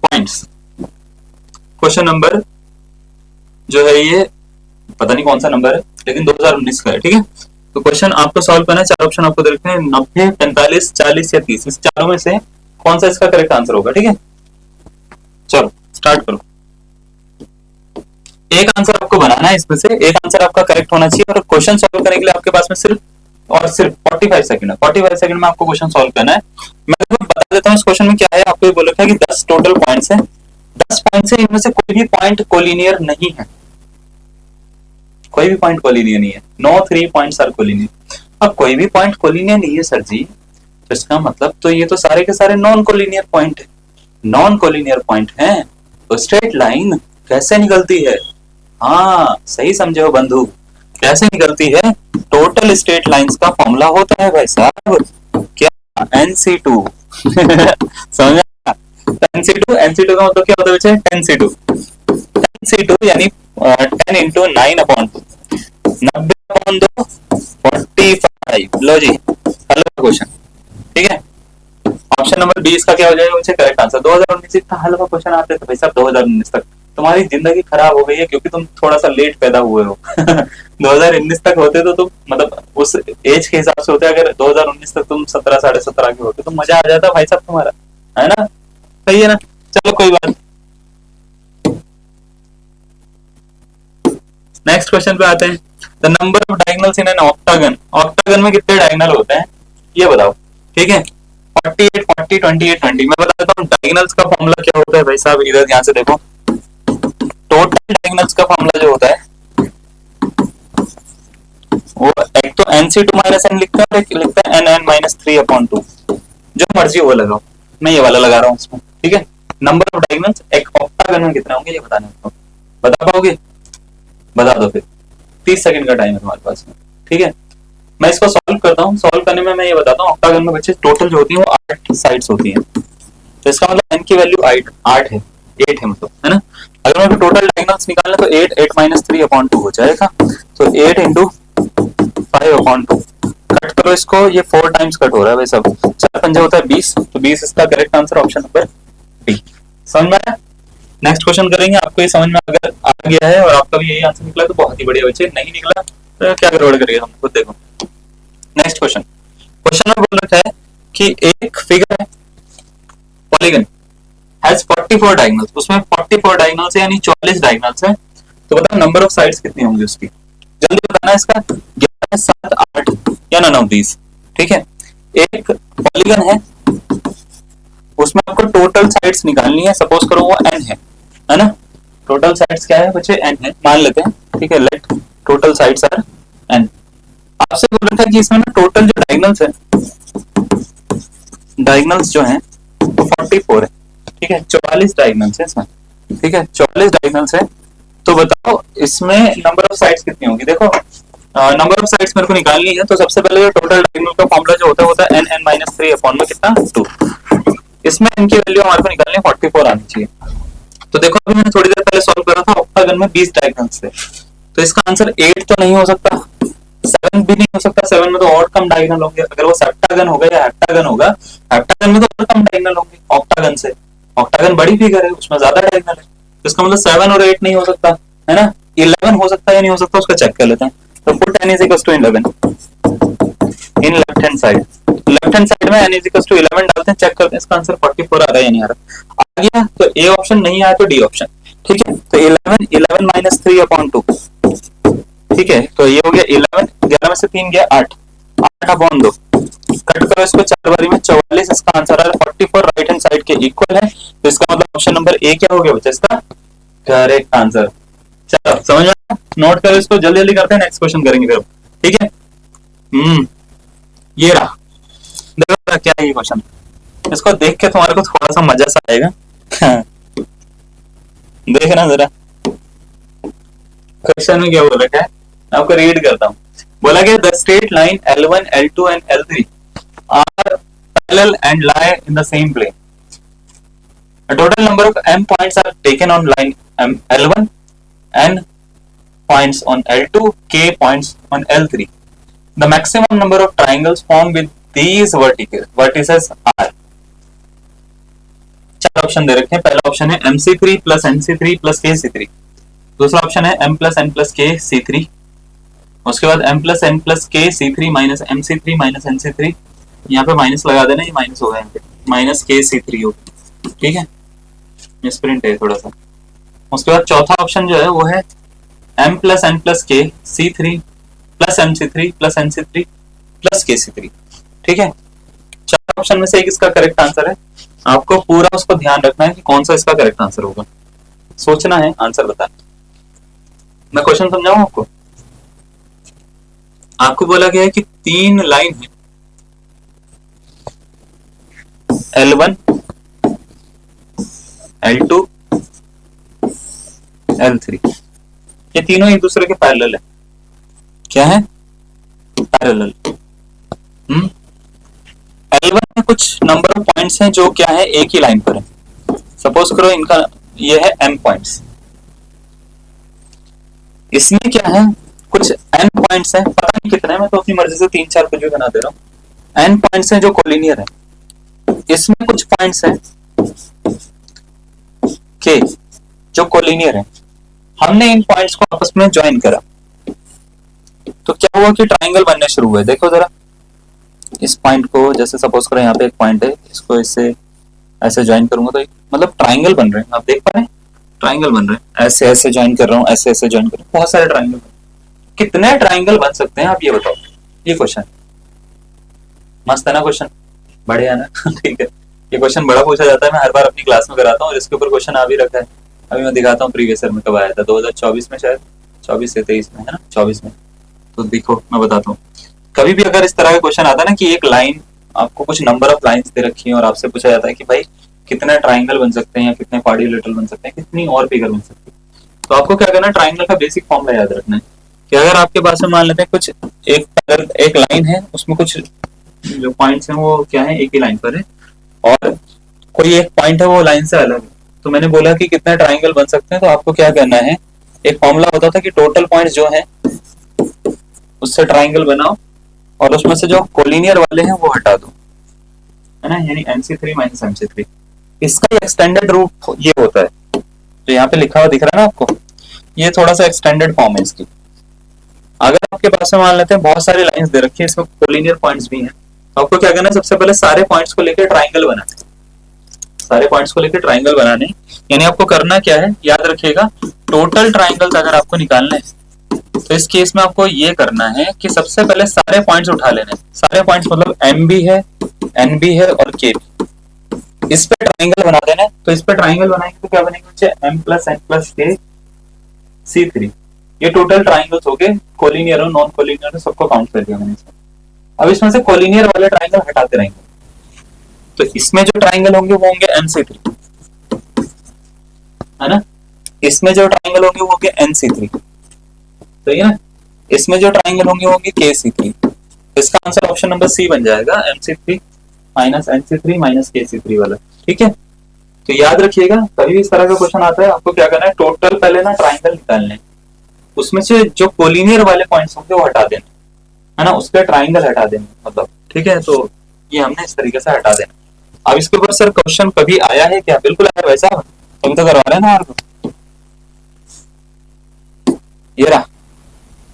points. Question number जो है ये पता नहीं कौन सा नंबर है, लेकिन 2019 का है। ठीक है, तो क्वेश्चन आपको सॉल्व करना है, 4 ऑप्शन आपको दे रखे हैं, 90, 45, 40 या 30। इस चारों में से कौन सा इसका करेक्ट आंसर होगा। ठीक है, चलो स्टार्ट करो। एक आंसर आपको बनाना है, इसमें से एक आंसर आपका करेक्ट होना चाहिए, और क्वेश्चन सॉल्व करने के लिए आपके पास में सिर्फ 45 सेकंड है। 45 सेकंड में आपको क्वेश्चन सॉल्व करना है। मैं आपको बता देता हूँ इस क्वेश्चन में क्या है। आपको ये बोल रखा है कि 10 टोटल पॉइंट्स हैं, 10 पॉइंट्स हैं, इनमें से कोई भी पॉइंट कोलिनियर नहीं है, कोई भी पॉइंट कोलिनियर नहीं है। No 3 points are collinear. अब कोई भी पॉइंट कोलिनियर नहीं है सर जी, तो इसका मतलब तो ये तो सारे के सारे नॉन कोलिनियर पॉइंट है। नॉन कोलिनियर पॉइंट है तो स्ट्रेट लाइन कैसे निकलती है? हाँ सही समझे हो बंधु, कैसे निकलती है? टोटल स्ट्रेट लाइंस का फॉर्मूला होता है भाई साहब, क्या? NC2 समझा? NC2 का मतलब क्या होता है बच्चे? 10C2 NC2 यानी 10 इंटू 9/2, 90/2 45। लो जी हेलो क्वेश्चन। ठीक है, ऑप्शन नंबर 20 का क्या हो जाएगा मुझे करेक्ट आंसर। 2019 इतना हल्का क्वेश्चन आते थे भाई साहब 2019 तक। तुम्हारी जिंदगी खराब हो गई है क्योंकि तुम थोड़ा सा लेट पैदा हुए हो 2019 तक होते तो तुम मतलब उस एज के हिसाब से होते, अगर 2019 तक तुम 17 17.5 के होते तो मजा आ जाता भाई साहब तुम्हारा, है ना? सही है ना? चलो कोई बात। नेक्स्ट क्वेश्चन पे आते हैं। The number of diagonals in an octagon. Octagon में कितने डायगोनल होते हैं ये बताओ। ठीक है, 48, 40, 28, 20। मैं बता देता हूँ डायगोनल्स का फॉर्मूला क्या होता है भाई साहब, इधर ध्यान से देखो। टोटल डायगोनल्स का फॉर्मूला जो होता है वो एक तो NC2 माइनस n लिखता है और एक लिखता है NN-3/2। जो मर्जी वो लगाओ, मैं ये वाला लगा रहा हूँ इसमें। ठीक है, नंबर ऑफ डायगोनल्स एक ऑक्टागन में कितने होंगे ये बताना है। बता पाओगे? बता दो फिर, 30 सेकंड का टाइम है तुम्हारे पास में। ठीक है, मैं इसको सॉल्व करता हूँ। सॉल्व करने में मैं ये बताता हूँ ऑक्टागन में बच्चे टोटल जो होती है वो 8 साइड्स होती हैं, तो इसका मतलब n की वैल्यू 8 है, 8 है मतलब, है ना? अगर मैं टोटल डायगोनल्स निकालना तो 8 3/2 हो जाएगा, तो 8 इंटू 5/2। कट करो इसको, ये 4 टाइम्स कट हो रहा है भाई सब। 4 पंजे होता है 20, तो 20 इसका correct answer option number B. समझ में आया? नेक्स्ट क्वेश्चन करेंगे। आपको ये समझ में अगर आ गया है और आपका भी यही आंसर निकला तो बहुत ही बढ़िया बच्चे, नहीं निकला तो क्या गड़बड़ करिएगा, हम खुद देखो। नेक्स्ट क्वेश्चन, क्वेश्चन में बोल रखा है कि एक फिगर है, पॉलीगन हैज 44 डायगोनल्स, उसमें 44 डायगोनल्स है यानी 44 डायगोनल्स है। तो बताओ नंबर ऑफ साइड्स कितनी होंगी उसकी, जल्दी बताना इसका। 11, 7, 8 या नन ऑफ दीज। ठीक है, एक पॉलीगन है, उसमें आपको टोटल साइड्स निकालनी है। सपोज करो वो n है ना। टोटल साइड्स क्या है बच्चे, n है मान लेते हैं। ठीक है, let total sides are n। आपसे बोल रखा है कि इसमें ना टोटल जो डायगोनल्स है, डायगोनल्स जो हैं वो 44 है। ठीक है, 44 डायगोनल्स है इसमें। ठीक है, 44 डायगोनल्स है। तो बताओ इसमें नंबर ऑफ साइड्स कितनी होंगी। देखो नंबर ऑफ साइड्स मेरे को निकालनी है, तो सबसे पहले जो टोटल डायगोनल का फॉर्मूला जो होता है n(n-3) अपॉन में कितना 2। इसमें इनकी वैल्यू हमारे को निकालनी है 44 आनी चाहिए। तो देखो अभी मैंने थोड़ी देर पहले सॉल्व करा था, ऑक्टागन में 20 डायगोनल्स थे, तो इसका आंसर 8 तो नहीं हो सकता, 7 भी नहीं हो सकता। 7 में तो और कम डायगोनल होंगे। अगर वो सेप्टागन होगा या हेप्टागन होगा, हेप्टागन में तो और कम डायगोनल होंगे ऑक्टागन से। ऑक्टागन बड़ी फिगर है, उसमें ज्यादा डायगोनल है, तो इसका मतलब 7 और 8 नहीं हो सकता, है ना। 11 हो सकता है या नहीं हो सकता, उसका चेक कर लेते हैं। तो put n is equals to 11 in left hand side. Left hand side में n is equals to 11 डालते हैं, चेक करते हैं इसका आंसर 44 आ रहा है या नहीं आ रहा। आ गया तो ए ऑप्शन, नहीं आया तो डी ऑप्शन। ठीक है, तो 11 माइनस 3 अपॉन 2। ठीक है, तो ये हो गया 11, 11 में से 3 गया 8, 8 अपॉन 2। कट करो इसको 4 बारी में, 44। इसका आंसर आ रहा है 44, राइट हैंड साइड के इक्वल है। तो इसका मतलब ऑप्शन नंबर ए क्या हो गया बच्चा, इसका करेक्ट आंसर। चलो समझ में, नोट करो इसको, जल्दी जल्दी करते हैं, नेक्स्ट क्वेश्चन करेंगे फिर। ठीक है, ये रहा, देखो क्या है ये क्वेश्चन। इसको देख के तुम्हारे को थोड़ा सा मजा सा आएगा। देखना जरा क्वेश्चन में क्या बोल रखा है, आपको रीड करता हूँ। बोला गया the straight line L1, L2 and L3 are parallel and lie in the same plane. A total number of m points are taken on line L1, n points on L2, k points on L3. The maximum number of triangles formed with these vertices are. चार ऑप्शन दे रखे हैं। पहला ऑप्शन है MC3 plus NC3 plus KC3। दूसरा ऑप्शन है M plus N plus KC3। उसके बाद M plus N plus KC3 minus MC3 minus NC3। यहाँ पे माइनस लगा देना, ये माइनस होगा, यहाँ पे माइनस KC3 होगा। ठीक है, मिसप्रिंट है थोड़ा सा। उसके बाद चौथा ऑप्शन जो है वो है M plus N plus KC3 plus MC3 plus NC3 plus KC3। ठीक है, चार ऑप्शन में से एक इसका करेक्ट आंसर है। आपको पूरा उसको ध्यान रखना है कि कौन सा इसका करेक्ट आंसर होगा, सोचना है, आंसर बताना। मैं क्वेश्चन समझाऊं आपको। आपको बोला गया है कि 3 लाइन है, L1, L2, L3, ये तीनों एक दूसरे के पैरेलल है। क्या है, पैरेलल। L1 में कुछ नंबर ऑफ पॉइंट्स हैं जो क्या है, एक ही लाइन पर है। सपोज करो इनका ये है m पॉइंट्स, इसमें क्या है कुछ n पॉइंट्स हैं, पता नहीं कितने, मैं तो अपनी मर्जी से 3-4 कुछ भी बना दे रहा हूं। n पॉइंट्स हैं जो कोलिनियर है, इसमें कुछ पॉइंट्स हैं k जो कोलिनियर है। हमने इन पॉइंट्स को आपस में ज्वाइन करा तो क्या हुआ कि ट्राइंगल बनने शुरू हुए। देखो जरा इस पॉइंट को, जैसे सपोज करो यहाँ पे एक पॉइंट है, इसको इससे ऐसे ज्वाइन करूंगा तो मतलब ट्राइंगल बन रहे हैं। आप देख पा रहे हैं ट्राइंगल बन रहे हैं, ऐसे ऐसे ज्वाइन कर रहा हूँ, ऐसे ऐसे ज्वाइन कर रहा हूँ, बहुत सारे ट्राइंगल। कितने ट्राइंगल बन सकते हैं आप ये बताओ। ये क्वेश्चन मस्त है ना, क्वेश्चन बढ़िया ना। ठीक है, ये क्वेश्चन बड़ा पूछा जाता है, मैं हर बार अपनी क्लास में कराता हूँ और इसके ऊपर क्वेश्चन आ भी रखा है। अभी मैं दिखाता हूँ प्रीवियस ईयर में कब आया था, 2024 में शायद, 24 से 23 में, है ना, 24 में। तो देखो मैं बताता हूँ, कभी भी अगर इस तरह का क्वेश्चन आता है ना कि एक लाइन, आपको कुछ नंबर ऑफ लाइंस दे रखी है और आपसे पूछा जाता है कि भाई कितने ट्राइंगल बन सकते हैं या कितने क्वाड्रिलेटरल बन सकते हैं, कितनी और फिगर बन सकती है, तो आपको क्या करना है, ट्राइंगल का बेसिक फॉर्मूला याद रखना है कि अगर आपके पास में मान लेते हैं कुछ एक लाइन है, उसमें कुछ जो पॉइंट्स हैं वो क्या है, एक ही लाइन पर है, और कोई एक पॉइंट है वो लाइन से अलग है। तो मैंने बोला कि कितने ट्राइंगल बन सकते हैं, तो आपको क्या करना है, एक फॉर्मूला होता था कि टोटल पॉइंट्स जो है उससे ट्राइंगल बनाओ और उसमें से जो कोलिनियर वाले हैं वो हटा दो, है ना, यानी NC3 माइनस MC3। इसका एक्सटेंडेड रूप ये होता है जो यहाँ पे लिखा हुआ दिख रहा है ना आपको, ये थोड़ा सा एक्सटेंडेड फॉर्म है इसकी। अगर आपके पास में मान लेते हैं बहुत सारी लाइंस दे रखी है, इसमें कोलिनियर पॉइंट्स भी हैं, तो आपको क्या करना है, सबसे पहले सारे पॉइंट्स को लेकर ट्राइंगल बनाना है। सारे पॉइंट्स को लेकर ट्राइंगल बनाने, यानी आपको करना क्या है, याद रखिएगा, टोटल ट्राइंगल्स अगर आपको निकालने हैं तो इस केस में आपको ये करना है कि सबसे पहले सारे पॉइंट्स उठा लेने। सारे पॉइंट्स मतलब एम भी है, एन भी है और के भी, इस पे ट्राइंगल बना देना है। तो इस पे ट्राइंगल बनाएंगे तो क्या बनेगा बच्चे, एम प्लस एन प्लस के C3। ये टोटल ट्राइंगल्स हो गए, कोलिनियर और नॉन कोलिनियर सबको काउंट कर दिया मैंने इसमें। अब इसमें से कोलिनियर वाले ट्राइंगल हटाते रहेंगे, तो इसमें जो ट्राइंगल होंगे वो होंगे NC3, है ना। इसमें जो ट्राइंगल होंगे वो होंगे NC3, सही है ना। इसमें जो ट्राइंगल होंगे वो होंगे KC3। इसका आंसर ऑप्शन नंबर सी बन जाएगा, MC3 minus NC3 minus KC3 वाला। ठीक है, तो याद रखिएगा कभी भी इस तरह का क्वेश्चन आता है आपको क्या करना है, टोटल पहले ना ट्राइंगल निकालने, उसमें से जो कोलिनियर वाले पॉइंट्स होंगे वो हटा देना, है ना, उसके ट्राइंगल हटा देना मतलब। ठीक है, तो ये हमने इस तरीके से हटा देना। अब इसके ऊपर सर क्वेश्चन कभी आया है क्या? बिल्कुल आया वैसा, तुम तो करवा रहे हैं ना यार। ये रहा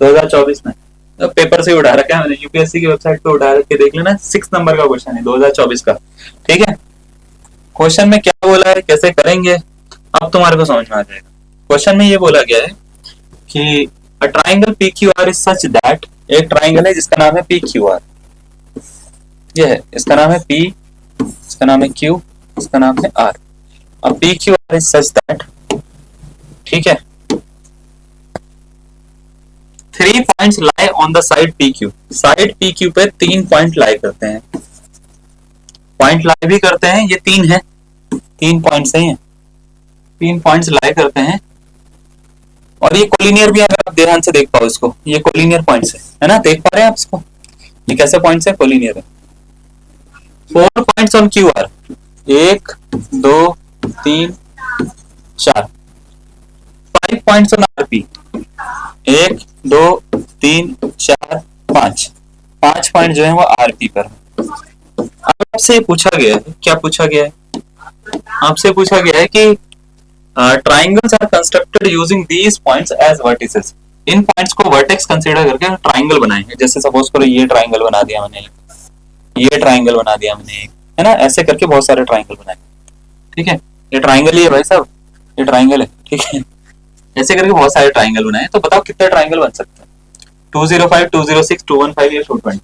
2024 में पेपर से उठा रखा है मैंने, यूपीएससी की वेबसाइट पे उठा के देख लेना, 6 नंबर का क्वेश्चन है 2024 का। ठीक है, क्वेश्चन में क्या बोला है, कैसे करेंगे, अब तुम्हारे को समझ में आ जाएगा। क्वेश्चन में ये बोला गया है कि a triangle PQR is such that, एक ट्राइंगल है जिसका नाम है PQR, ये है, इसका नाम है P, इसका नाम है Q, इसका नाम है R। अब PQR इज सच दैट, ठीक है, 3 points lie on the side PQ। Side PQ पे 3 पॉइंट लाई करते हैं, पॉइंट लाई भी करते हैं, ये 3 है, 3 पॉइंट सही है, 3 पॉइंट्स लाई करते हैं। और ये कोलिनियर भी, अगर आप ध्यान से देख पाओ इसको, ये कोलिनियर पॉइंट्स है ना, देख पा रहे हैं आप इसको, ये कैसे पॉइंट्स है, कोलिनियर है। 4 points on QR, 1 2 3 4। 5 points on RP, 1 2 3 4 5। 5 point जो है वो RP पर। अब आपसे पूछा गया है, क्या पूछा गया है, आपसे पूछा गया है कि triangles are constructed using these points as vertices. इन पॉइंट्स को वर्टेक्स कंसीडर करके ट्राइंगल बनाएंगे। जैसे सपोज करो ये ट्राइंगल बना दिया मैंने, ये ट्राइंगल बना दिया मैंने, है ना, ऐसे करके बहुत सारे ट्राइंगल बनाए। ठीक है, ये ट्राइंगल ही है भाई साहब, ये ट्राइंगल है। ठीक है, ऐसे करके बहुत सारे ट्राइंगल बनाए, तो बताओ कितने ट्राइंगल बन सकते हैं, 205 206 215 या 220।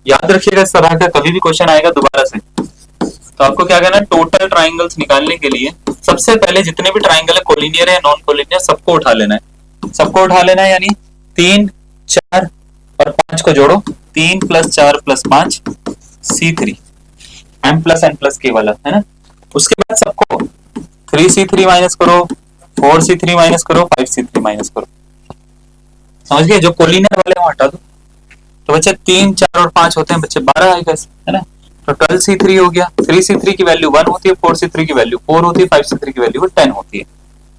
याद रखिएगा इस तरह का कभी भी क्वेश्चन आएगा दोबारा से, तो आपको क्या करना है, टोटल ट्राइंगल्स निकालने के लिए सबसे पहले जितने भी ट्राइंगल है, कोलिनियर है नॉन कोलिनियर, सबको उठा लेना है, सबको उठा लेना है। यानी 3 4 और 5 को जोड़ो, 3 + 4 + 5 C3, M + N + K वाला, है ना। उसके बाद सबको 3C3 माइनस करो, 4C3 माइनस करो, 5C3 माइनस करो, समझ गए। जो कोलिनियर वाले हटा दो, तो बच्चे 3 4 और 5 होते हैं बच्चे 12 आएगा, है ना। तो 12C3 हो गया, 3C3 की वैल्यू 1 होती है, 4C3 की वैल्यू 4 होती है, 5C3 की वैल्यू 10 होती है।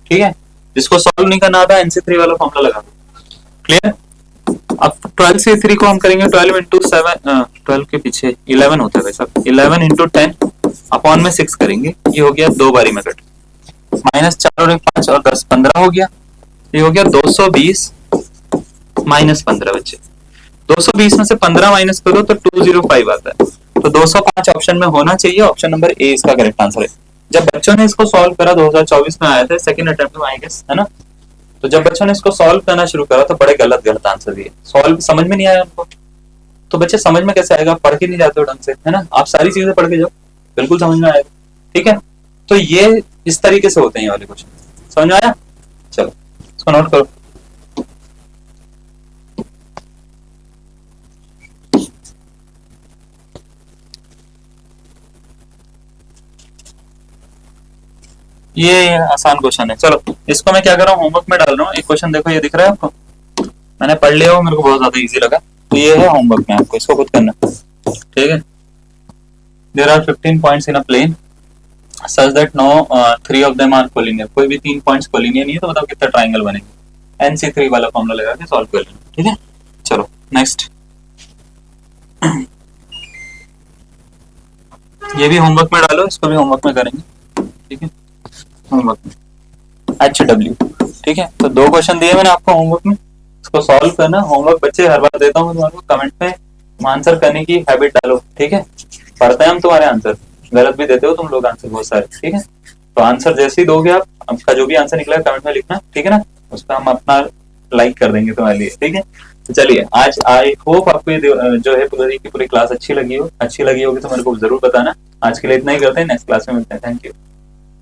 ठीक है, जिसको सॉल्व नहीं करना आता NC3 वाला फॉर्मूला लगा दो, क्लियर। अब 12C3 को हम करेंगे 12 इंटू 7, 12 के पीछे 11 होता है वैसा, 11 इंटू 10 अपॉन में 6 करेंगे, ये हो गया 2 बारी में कट, माइनस 4 और 1 5 और 10 15 हो गया, ये हो गया 220 माइनस 15 बच्चे। 220 में से 15 माइनस करो तो 205 आता है, तो 205 ऑप्शन में होना चाहिए, ऑप्शन नंबर ए इसका करेक्ट आंसर है। जब बच्चों ने इसको सॉल्व करा 2024 में आया था, सेकंड अटेम्प्ट में आई गेस, है ना। तो जब बच्चों ने इसको सॉल्व करना शुरू करा तो बड़े गलत गलत आंसर दिए, सॉल्व समझ में नहीं आया उनको। तो बच्चे समझ में कैसे आएगा, पढ़ के नहीं जाते हो ढंग से, है ना। आप सारी चीजें पढ़ के जाओ, बिल्कुल समझ में आएगा। ठीक है, तो ये इस तरीके से होते हैं ये वाले क्वेश्चन, समझ में आया। चलो इसको नोट करो। ये आसान क्वेश्चन है, चलो इसको मैं क्या कर रहा हूँ, होमवर्क में डाल रहा हूँ। एक क्वेश्चन देखो, ये दिख रहा है आपको, मैंने पढ़ लिया हो, मेरे को बहुत ज्यादा इजी लगा, तो ये है होमवर्क में, आपको इसको खुद करना। ठीक है, there are 15 points in a plane such that no 3 of them are collinear. कोई भी 3 पॉइंट्स कोलिनियर नहीं है, तो बताओ कितने ट्राइंगल बनेंगे। NC3 वाला फॉर्मूला लगा के सॉल्व कर लेना। ठीक है, चलो नेक्स्ट। ये भी होमवर्क में डालो, इसको भी होमवर्क में करेंगे। ठीक है, होमवर्क में HW। ठीक है, तो 2 क्वेश्चन दिए मैंने आपको होमवर्क में, इसको सॉल्व करना। होमवर्क बच्चे हर बार देता हूँ तुम्हारे को, कमेंट में आंसर करने की हैबिट डालो। ठीक है, पढ़ते हैं हम तुम्हारे आंसर, गलत भी देते हो तुम लोग आंसर बहुत सारे। ठीक है, तो आंसर जैसे ही दोगे आप, आपका जो भी आंसर निकला कमेंट में लिखना। ठीक है ना, उस पर हम अपना लाइक कर देंगे तुम्हारे लिए। ठीक है, तो चलिए, आज आई होप आपको ये जो है पूरी की पूरी क्लास अच्छी लगी हो। अच्छी लगी होगी तो मेरे को जरूर बताना। आज के लिए इतना ही करते हैं, नेक्स्ट क्लास में मिलते हैं। Thank you.